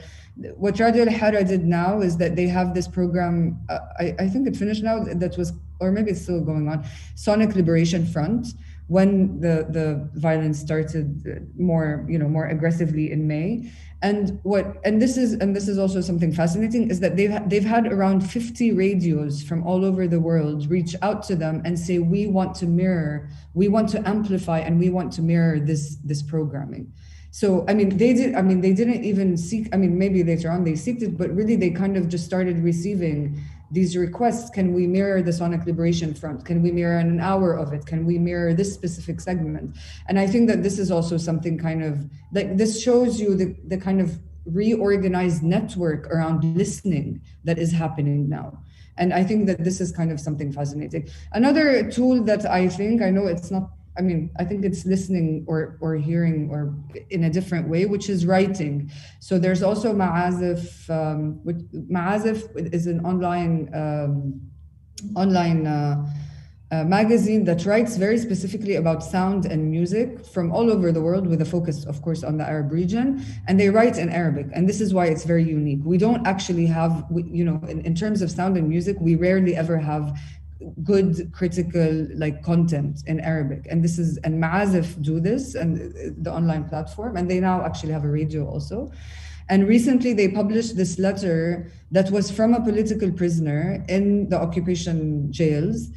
what Radio Al Hara did now is that they have this program, I think it finished now, that was, or maybe it's still going on, Sonic Liberation Front, when the violence started more aggressively in May. And this is also something fascinating, is that they've had around 50 radios from all over the world reach out to them and say, we want to amplify, and we want to mirror this programming. So they didn't even seek, maybe later on they seeked it, but really they kind of just started receiving these requests. Can we mirror the Sonic Liberation Front? Can we mirror an hour of it? Can we mirror this specific segment? And I think that this is also something kind of, this shows you the kind of reorganized network around listening that is happening now. And I think that this is kind of something fascinating. Another tool that I know it's not, I think it's listening or hearing or in a different way, which is writing. So there's also Ma'azif. Ma'azif is an online magazine that writes very specifically about sound and music from all over the world, with a focus, of course, on the Arab region. And they write in Arabic. And this is why it's very unique. We don't actually have, in terms of sound and music, we rarely ever have good critical content in Arabic. And Ma'azif do this, and the online platform, and they now actually have a radio also. And recently they published this letter that was from a political prisoner in the occupation jails,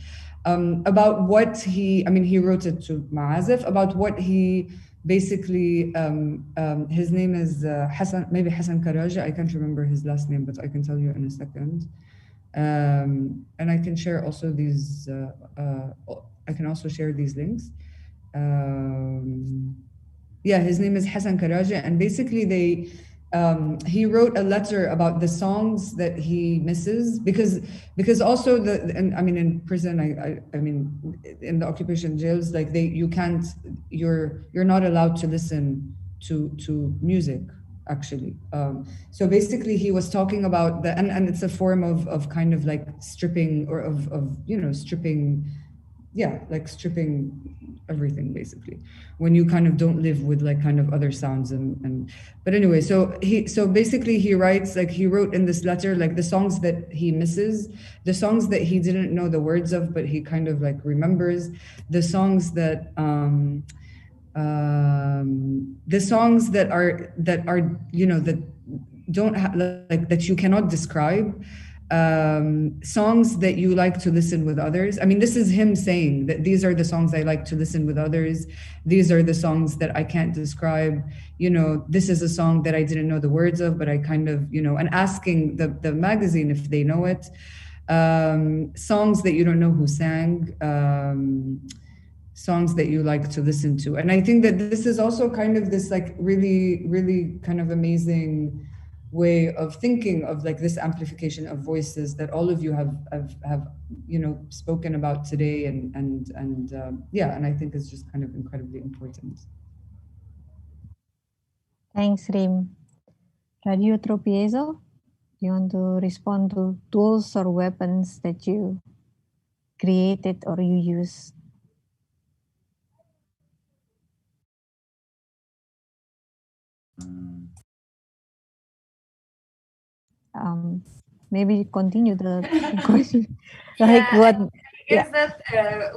about what he wrote it to Ma'azif about what he basically, his name is Hassan Karaja. I can't remember his last name, but I can tell you in a second. And I can share also these, I can also share these links. His name is Hassan Karaja, and basically he wrote a letter about the songs that he misses, because also in prison, in the occupation jails, you're not allowed to listen to music actually. So basically he was talking about the, and it's a form of kind of like stripping, or of stripping, like stripping everything, basically, when you kind of don't live with like kind of other sounds. And but anyway, so basically he writes, like he wrote in this letter, like the songs that he misses, the songs that he didn't know the words of but he kind of like remembers, the songs that are that don't have, like, that you cannot describe, songs that you like to listen with others. I mean, this is him saying that these are the songs I like to listen with others, these are the songs that I can't describe, this is a song that I didn't know the words of but I kind of, and asking the magazine if they know it, songs that you don't know who sang, songs that you like to listen to. And I think that this is also kind of this like really, really kind of amazing way of thinking of like this amplification of voices that all of you have spoken about today, and I think it's just kind of incredibly important. Thanks, Rim. Radio Tropiezo, you want to respond to tools or weapons that you created or you use? Maybe continue the question. Like what? I guess that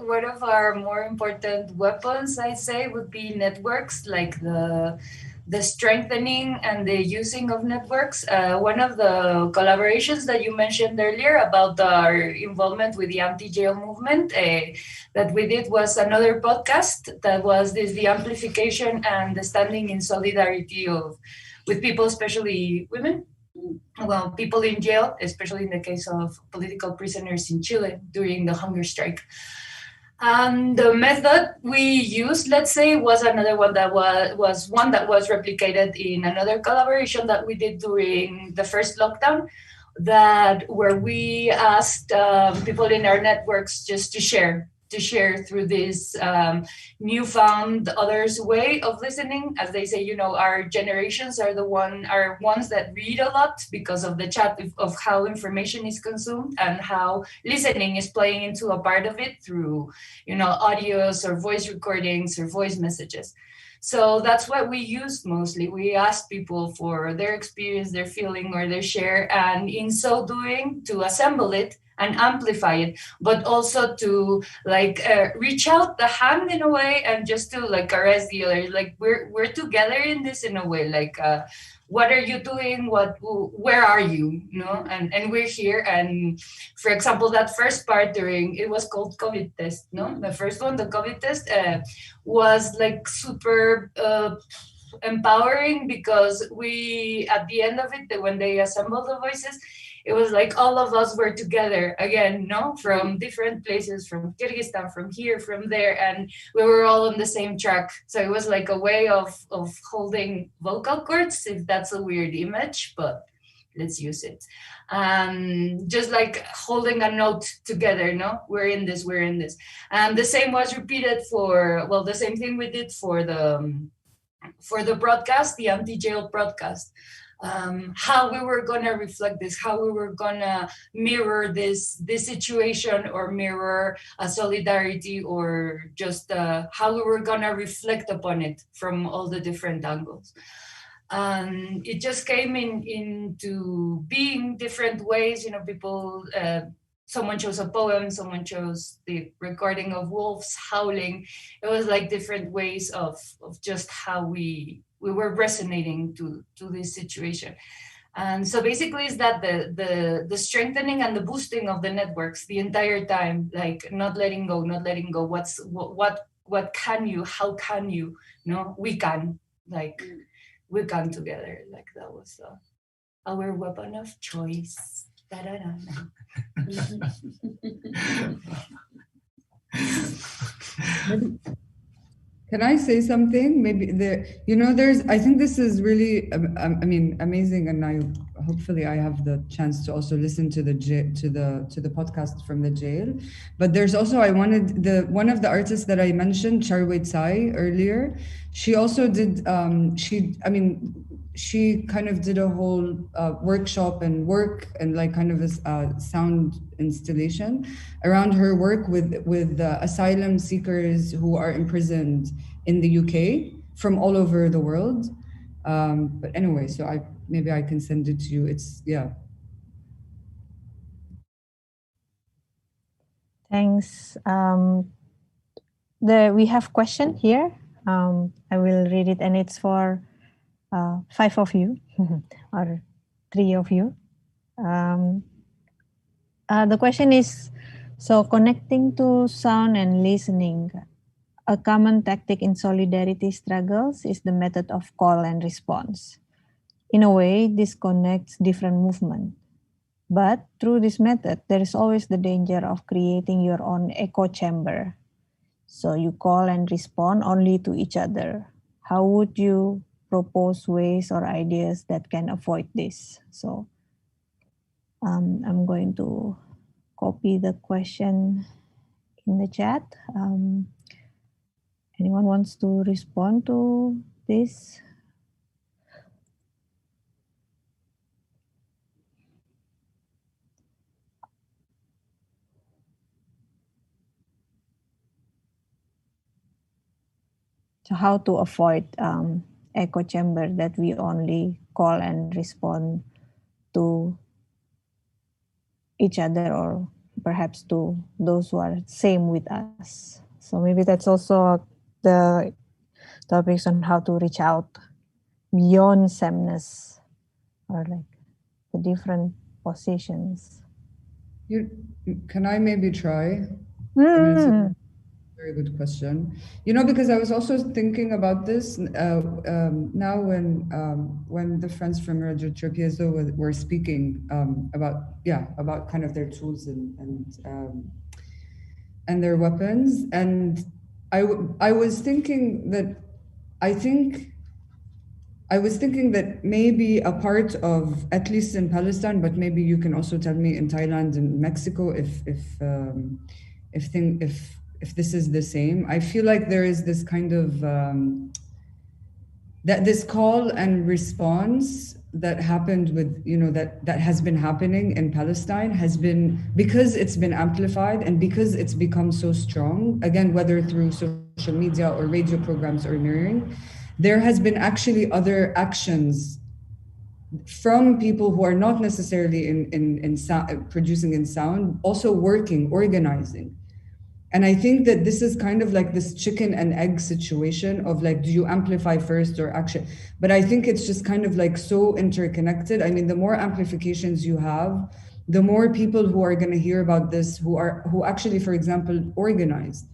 one of our more important weapons, I say, would be networks, like the strengthening and the using of networks. One of the collaborations that you mentioned earlier about our involvement with the anti-jail movement that we did was another podcast that was the amplification and the standing in solidarity with people, especially women. Well, people in jail, especially in the case of political prisoners in Chile during the hunger strike. And the method we used, let's say, was another one that was replicated in another collaboration that we did during the first lockdown, where we asked people in our networks just to share through this newfound others way of listening. As they say, our generations are ones that read a lot because of the chat of how information is consumed and how listening is playing into a part of it through, audios or voice recordings or voice messages. So that's what we used mostly. We asked people for their experience, their feeling, or their share, and in so doing, to assemble it and amplify it, but also to reach out the hand in a way and just to caress the other. Like we're together in this in a way. What are you doing? Where are you? And we're here. And for example, that first part it was called COVID test. The first one, the COVID test, was super empowering because we, at the end of it, when they assembled the voices, it was like all of us were together again, from different places, from Kyrgyzstan, from here, from there, and we were all on the same track. So it was like a way of holding vocal cords, if that's a weird image, but let's use it. Just like holding a note together, we're in this. And the same was repeated the same thing we did for the broadcast, the anti-jail broadcast. How we were going to reflect this, how we were going to mirror this situation, or mirror a solidarity, or just how we were going to reflect upon it from all the different angles. It just came into being different ways. people, someone chose a poem, someone chose the recording of wolves howling. It was like different ways of just how we were resonating to this situation. And so basically is that the strengthening and the boosting of the networks the entire time, like not letting go. What can you, how can you, we can, we can together. That was our weapon of choice. Can I say something? Maybe I think this is really, amazing, and hopefully I have the chance to also listen to the podcast from the jail. But there's also, one of the artists that I mentioned, Charwei Tsai, earlier. She also did. she kind of did a whole workshop and work and like kind of a sound installation around her work with asylum seekers who are imprisoned in the UK from all over the world. But anyway, so maybe I can send it to you. It's, yeah. Thanks. We have question here. I will read it, and it's for 5 of you or 3 of you. The question is, so connecting to sound and listening, a common tactic in solidarity struggles is the method of call and response. In a way, this connects different movements. But through this method, there is always the danger of creating your own echo chamber. So you call and respond only to each other. How would you propose ways or ideas that can avoid this? So I'm going to copy the question in the chat. Anyone wants to respond to this? So how to avoid echo chamber, that we only call and respond to each other or perhaps to those who are same with us. So maybe that's also the topics on how to reach out beyond sameness or like the different positions. Can I maybe try? I mean, it's a very good question. You know, because I was also thinking about this now when the friends from Radio Tropiezo were speaking about kind of their tools and their weapons, and I was thinking that maybe a part of, at least in Palestine, but maybe you can also tell me in Thailand and Mexico if this is the same. I feel like there is this kind of that this call and response that happened with, you know, that has been happening in Palestine has been, because it's been amplified and because it's become so strong, again, whether through social media or radio programs or mirroring, there has been actually other actions from people who are not necessarily in sound, producing in sound, also working, organizing. And I think that this is kind of like this chicken and egg situation of like, do you amplify first or action? But I think it's just kind of like so interconnected. I mean, the more amplifications you have, the more people who are going to hear about this, who actually, for example, organized.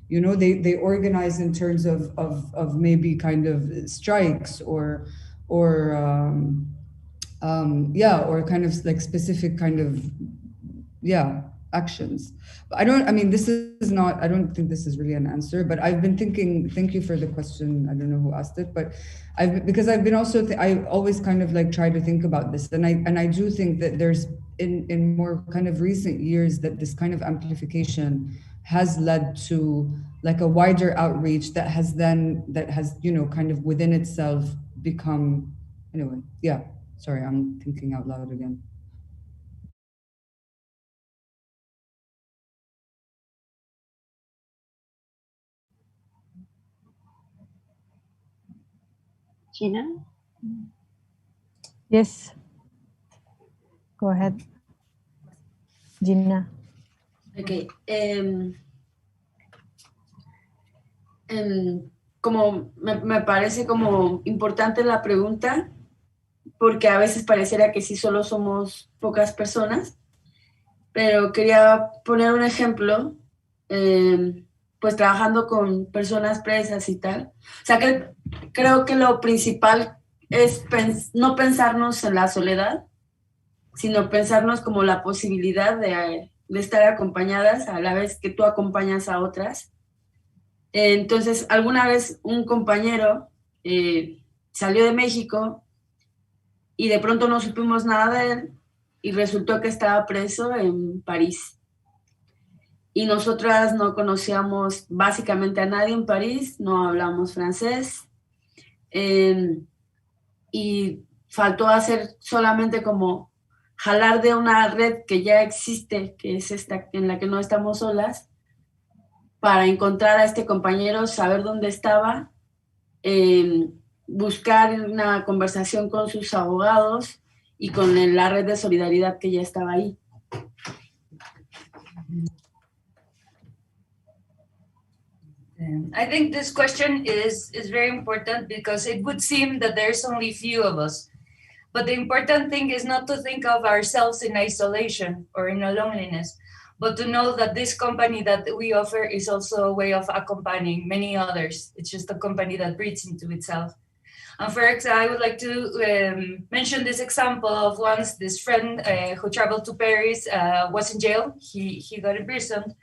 You know, they organize in terms of maybe kind of strikes or kind of like specific kind of actions. But I don't think this is really an answer, but I've been thinking, thank you for the question. I don't know who asked it, but I always kind of like try to think about this. And I do think that there's in more kind of recent years that this kind of amplification has led to like a wider outreach that has, you know, kind of within itself become, anyway, yeah. Sorry, I'm thinking out loud again. Gina? Yes. Go ahead, Gina. Okay. Como me parece como importante la pregunta, porque a veces pareciera que sí solo somos pocas personas, pero quería poner un ejemplo, pues trabajando con personas presas y tal. O sea, que creo que lo principal es no pensarnos en la soledad, sino pensarnos como la posibilidad de estar acompañadas a la vez que tú acompañas a otras. Entonces, alguna vez un compañero salió de México y de pronto no supimos nada de él y resultó que estaba preso en París. Y nosotras no conocíamos básicamente a nadie en París, no hablamos francés. y faltó hacer solamente como jalar de una red que ya existe, que es esta en la que no estamos solas, para encontrar a este compañero, saber dónde estaba, buscar una conversación con sus abogados y con la red de solidaridad que ya estaba ahí. I think this question is very important because it would seem that there's only few of us. But the important thing is not to think of ourselves in isolation or in a loneliness, but to know that this company that we offer is also a way of accompanying many others. It's just a company that breathes into itself. And for example, I would like to mention this example of once this friend who traveled to Paris was in jail. He got imprisoned.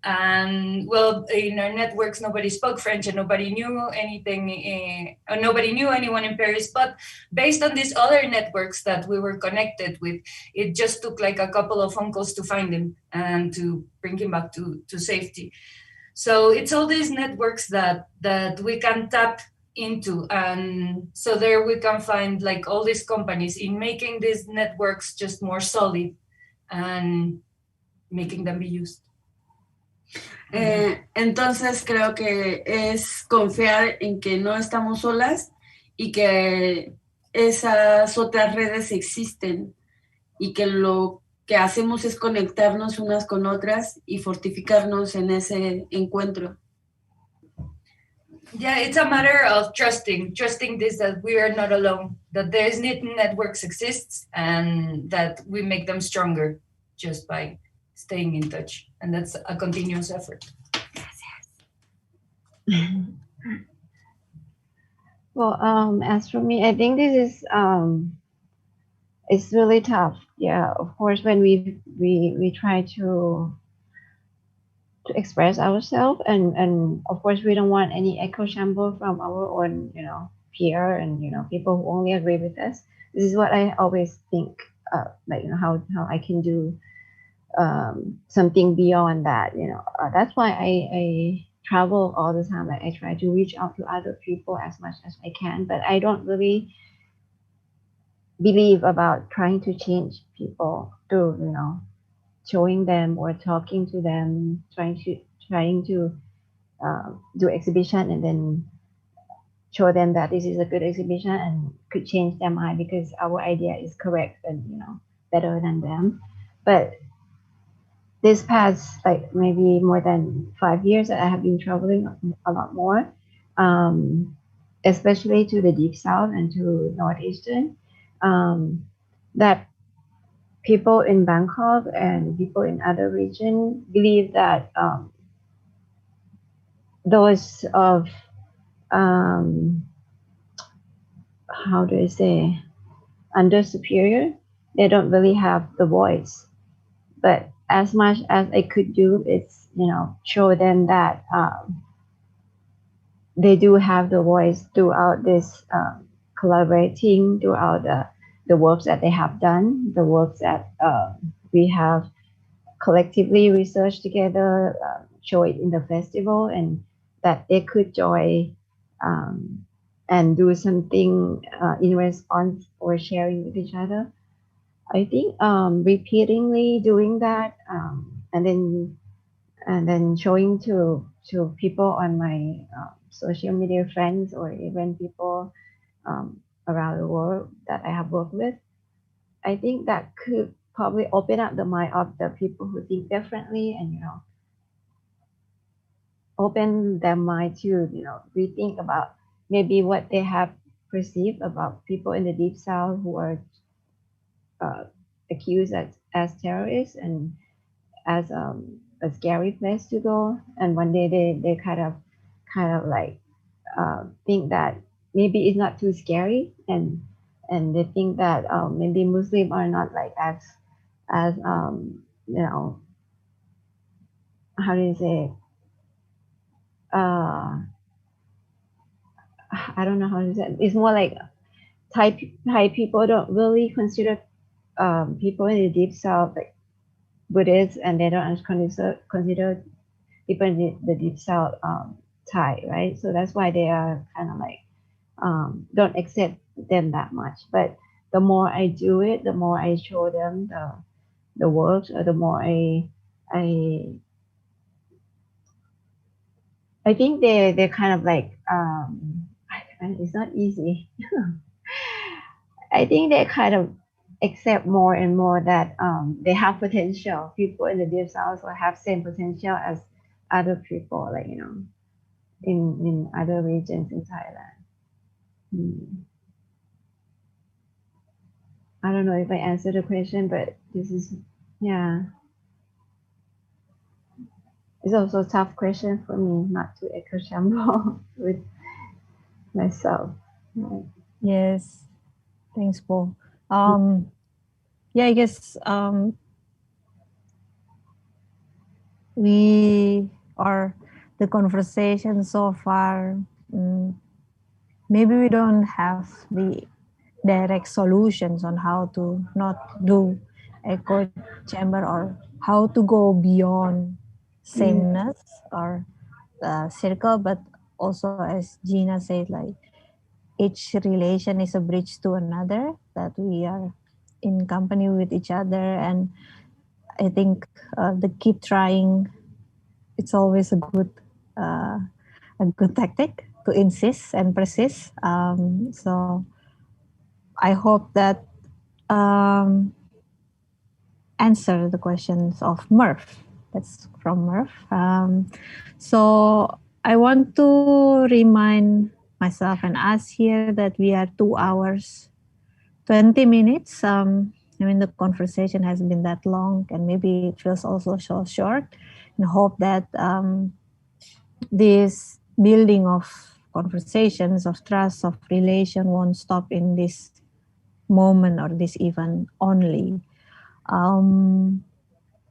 And well, in our networks, nobody spoke French and nobody knew anything, nobody knew anyone in Paris. But based on these other networks that we were connected with, it just took like a couple of phone calls to find him and to bring him back to safety. So it's all these networks that we can tap into, and so there we can find like all these companies in making these networks just more solid and making them be used. Entonces creo que es confiar en que no estamos solas y que esas otras redes existen y que lo que hacemos es conectarnos unas con otras y fortificarnos en ese encuentro. Yeah, it's a matter of trusting this, that we are not alone, that these networks exist and that we make them stronger just by staying in touch, and that's a continuous effort. Well, as for me, I think this is it's really tough. Yeah, of course, when we try to express ourselves, and of course, we don't want any echo chamber from our own, peer and people who only agree with us. This is what I always think, like how I can do something beyond that. That's why I travel all the time. Like I try to reach out to other people as much as I can, but I don't really believe about trying to change people through showing them or talking to them, trying to do exhibition and then show them that this is a good exhibition and could change their mind because our idea is correct and better than them. But this past like maybe more than 5 years that I have been traveling a lot more, especially to the Deep South and to Northeastern, that people in Bangkok and people in other regions believe that those of how do I say, under superior, they don't really have the voice. But as much as I could do is show them that they do have the voice throughout this collaborating, throughout the works that they have done, the works that we have collectively researched together, show it in the festival, and that they could join and do something in response or sharing with each other. I think repeatedly doing that and then showing to people on my social media friends or even people around the world that I have worked with, I think that could probably open up the mind of the people who think differently and open their mind to rethink about maybe what they have perceived about people in the Deep South who are accused as terrorists and as a scary place to go. And one day they kind of like think that maybe it's not too scary, and they think that maybe Muslims are not like as how do you say I don't know how to say it. It's more like Thai people don't really consider people in the Deep South like Buddhists, and they don't consider people in the Deep South Thai, right? So that's why they are kind of like don't accept them that much. But the more I do it, the more I show them the works, or the more I I think they're kind of like it's not easy. I think they kind of accept more and more that they have potential. People in the deep south will have same potential as other people, like in other regions in Thailand. I don't know if I answered the question, but this is yeah. It's also a tough question for me not to echo chamber with myself. Right. Yes, thanks, Paul. Yeah, I guess we are the conversation so far. Maybe we don't have the direct solutions on how to not do echo chamber, or how to go beyond sameness or circle, but also, as Gina said, like each relation is a bridge to another, that we are in company with each other. And I think the keep trying, it's always a good tactic to insist and persist. So I hope that answer the questions of Murph. That's from Murph. So I want to remind myself and us here that we are 2 hours, 20 minutes. I mean, the conversation has been that long, and maybe it feels also so short. And hope that this building of conversations, of trust, of relation won't stop in this moment or this event only.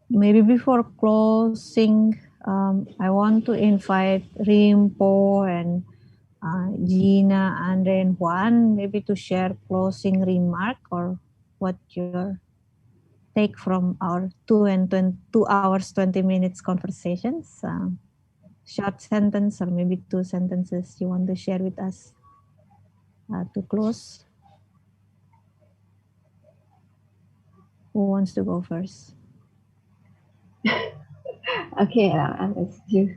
Maybe before closing, I want to invite Rimpo and Gina, Andre, and Juan, maybe to share closing remark, or what your take from our 2 hours, 20 minutes conversations. Short sentence, or maybe 2 sentences you want to share with us to close. Who wants to go first? Okay, let's do.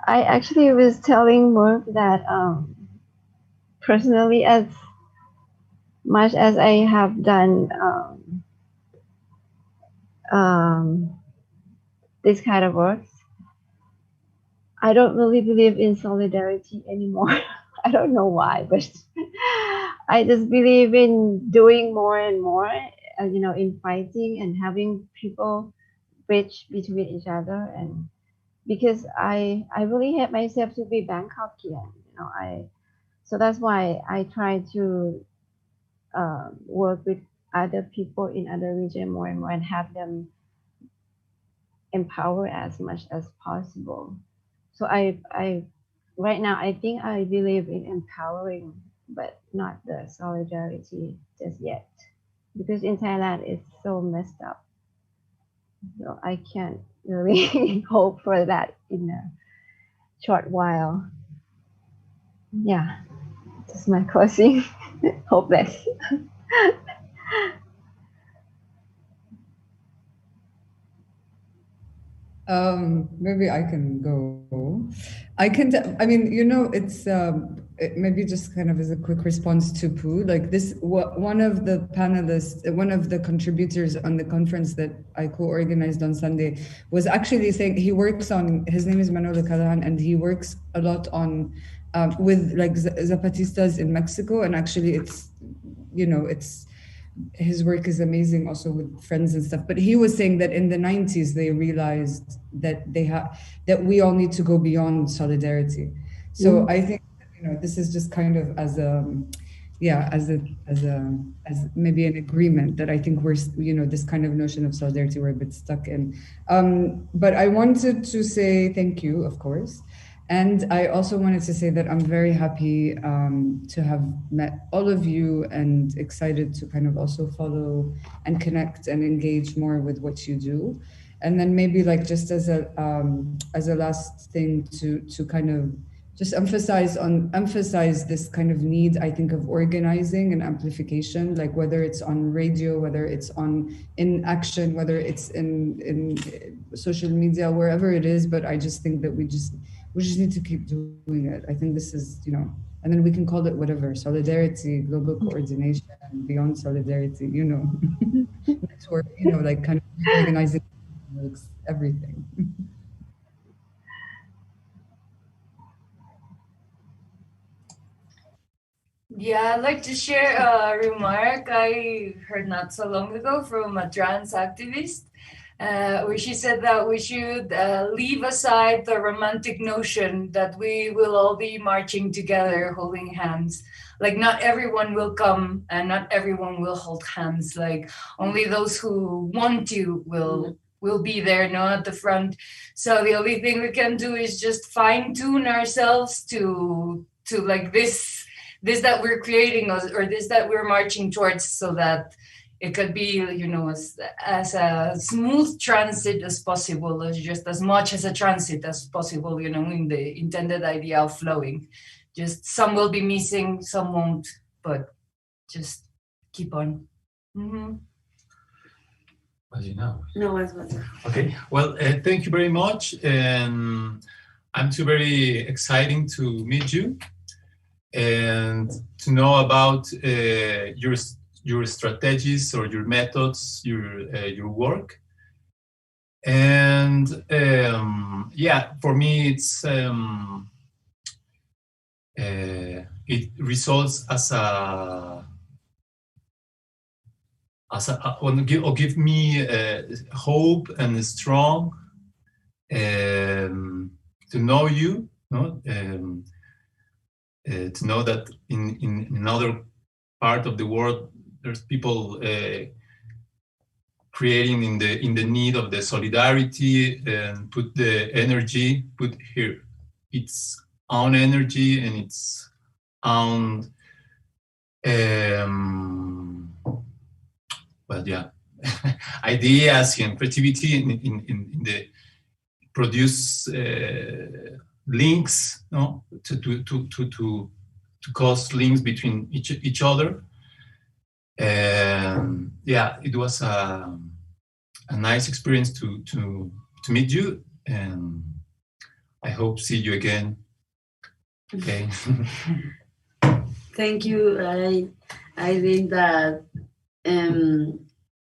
I actually was telling Murph that personally, as much as I have done this kind of work, I don't really believe in solidarity anymore. I don't know why, but I just believe in doing more and more, in fighting and having people bridge between each other. And because I really hate myself to be Bangkokian, so that's why I try to work with other people in other regions more and more, and have them empower as much as possible. So I right now I think I believe in empowering, but not the solidarity just yet, because in Thailand it's so messed up. So I can't really hope for that in a short while. Yeah, that's my closing. Hopeless. Maybe I can go. I mean, it's maybe just kind of as a quick response to Pooh. Like this, one of the panelists, one of the contributors on the conference that I co-organized on Sunday, was actually saying his name is Manolo Callahan, and he works a lot on with like Zapatistas in Mexico, and actually it's his work is amazing also with friends and stuff. But he was saying that in the 90s they realized that that we all need to go beyond solidarity. So I think this is just kind of as maybe an agreement that I think we're this kind of notion of solidarity we're a bit stuck in. But I wanted to say thank you, of course. And I also wanted to say that I'm very happy to have met all of you, and excited to kind of also follow and connect and engage more with what you do. And then maybe like just as a last thing to kind of just emphasize this kind of need, I think, of organizing and amplification, like whether it's on radio, whether it's in action, whether it's in social media, wherever it is. But I just think that we just need to keep doing it. I think this is, and then we can call it whatever, solidarity, global coordination, beyond solidarity, network, like kind of organizing everything. Yeah, I'd like to share a remark I heard not so long ago from a trans activist, where she said that we should leave aside the romantic notion that we will all be marching together, holding hands. Like, not everyone will come and not everyone will hold hands. Like, only those who want to will be there, not at the front. So the only thing we can do is just fine tune ourselves to like this that we're creating, or this that we're marching towards, so that it could be, as a smooth transit as possible, as much as a transit as possible, in the intended idea of flowing. Just some will be missing, some won't, but just keep on. Mm-hmm. Well, you know. No, it's better. Okay, well, thank you very much. And I'm too very exciting to meet you and to know about your strategies or your methods, your work. And yeah, for me, it's it results as or give me hope and strong to know you, to know that in another part of the world there's people creating in the need of the solidarity, and put the energy, put here its own energy and its own well, yeah, ideas and creativity in the produce links, to cause links between each other. Yeah, it was a nice experience to meet you, and I hope see you again. Okay. Thank you. I think that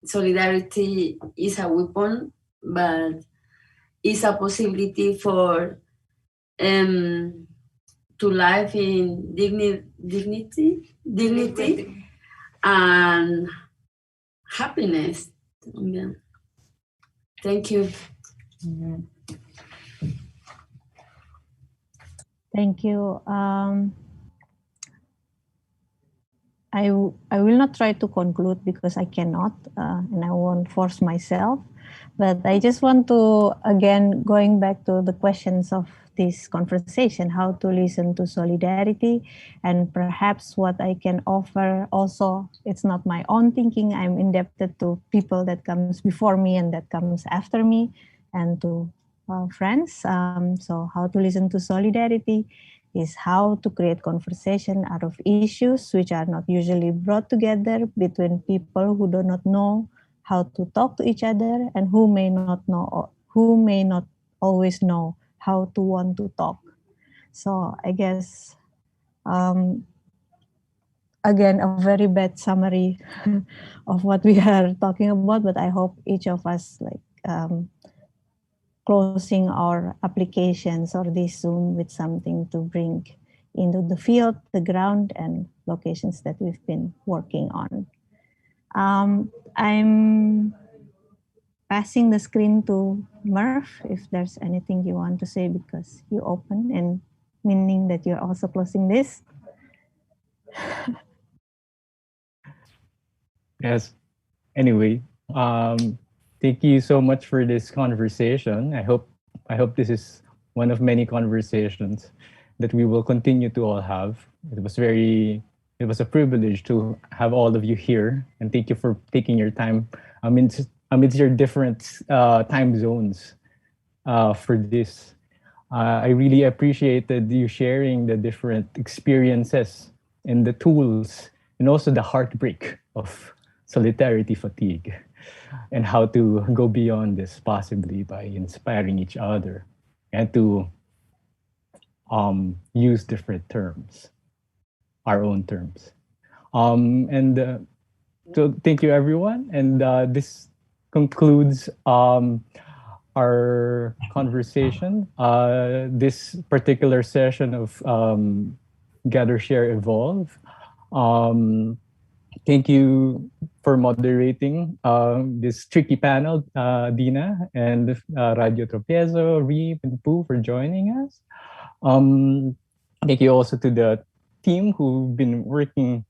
solidarity is a weapon, but it's a possibility for to live in dignity and happiness. Yeah. Thank you. Thank you. I will not try to conclude because I cannot, and I won't force myself. But I just want to, again, going back to the questions of this conversation, how to listen to solidarity, and perhaps what I can offer also, it's not my own thinking, I'm indebted to people that comes before me and that comes after me, and to friends. So how to listen to solidarity is how to create conversation out of issues which are not usually brought together between people who do not know how to talk to each other, and who may not always know how to want to talk. So I guess, again, a very bad summary of what we are talking about, but I hope each of us closing our applications or this Zoom with something to bring into the field, the ground, and locations that we've been working on. I'm passing the screen to Murph if there's anything you want to say, because you open, and meaning that you're also closing this. Yes. Anyway, thank you so much for this conversation. I hope this is one of many conversations that we will continue to all have. It was a privilege to have all of you here, and thank you for taking your time amidst your different time zones for this. I really appreciated you sharing the different experiences and the tools and also the heartbreak of solidarity fatigue and how to go beyond this possibly by inspiring each other and to use different terms, our own terms. So thank you everyone. And this concludes our conversation. This particular session of Gather, Share, Evolve. Thank you for moderating this tricky panel, Dina, and Radio Tropiezo, Reeve, and Pooh for joining us. Thank you also to the team who've been working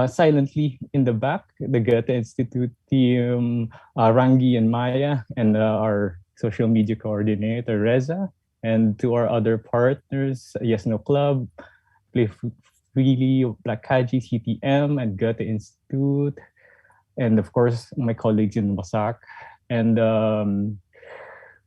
silently in the back, the Goethe Institute team, Rangi and Maya, and our social media coordinator, Reza, and to our other partners, Yes No Club, Play Freely, Black Kaji, CTM, and Goethe Institute, and of course, my colleagues in Wasak. And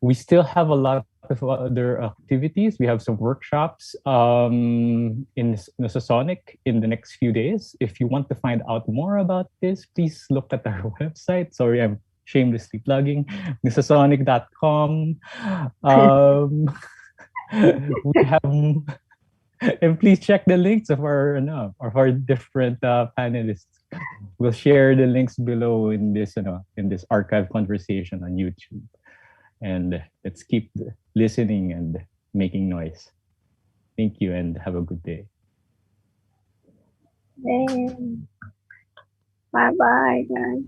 we still have a lot of other activities. We have some workshops in Nusasonic in the next few days. If you want to find out more about this, please look at our website. Sorry, I'm shamelessly plugging nusasonic.com. We have, and please check the links of our different panelists. We'll share the links below in this archive conversation on YouTube. And let's keep listening and making noise. Thank you and have a good day. Bye bye, guys.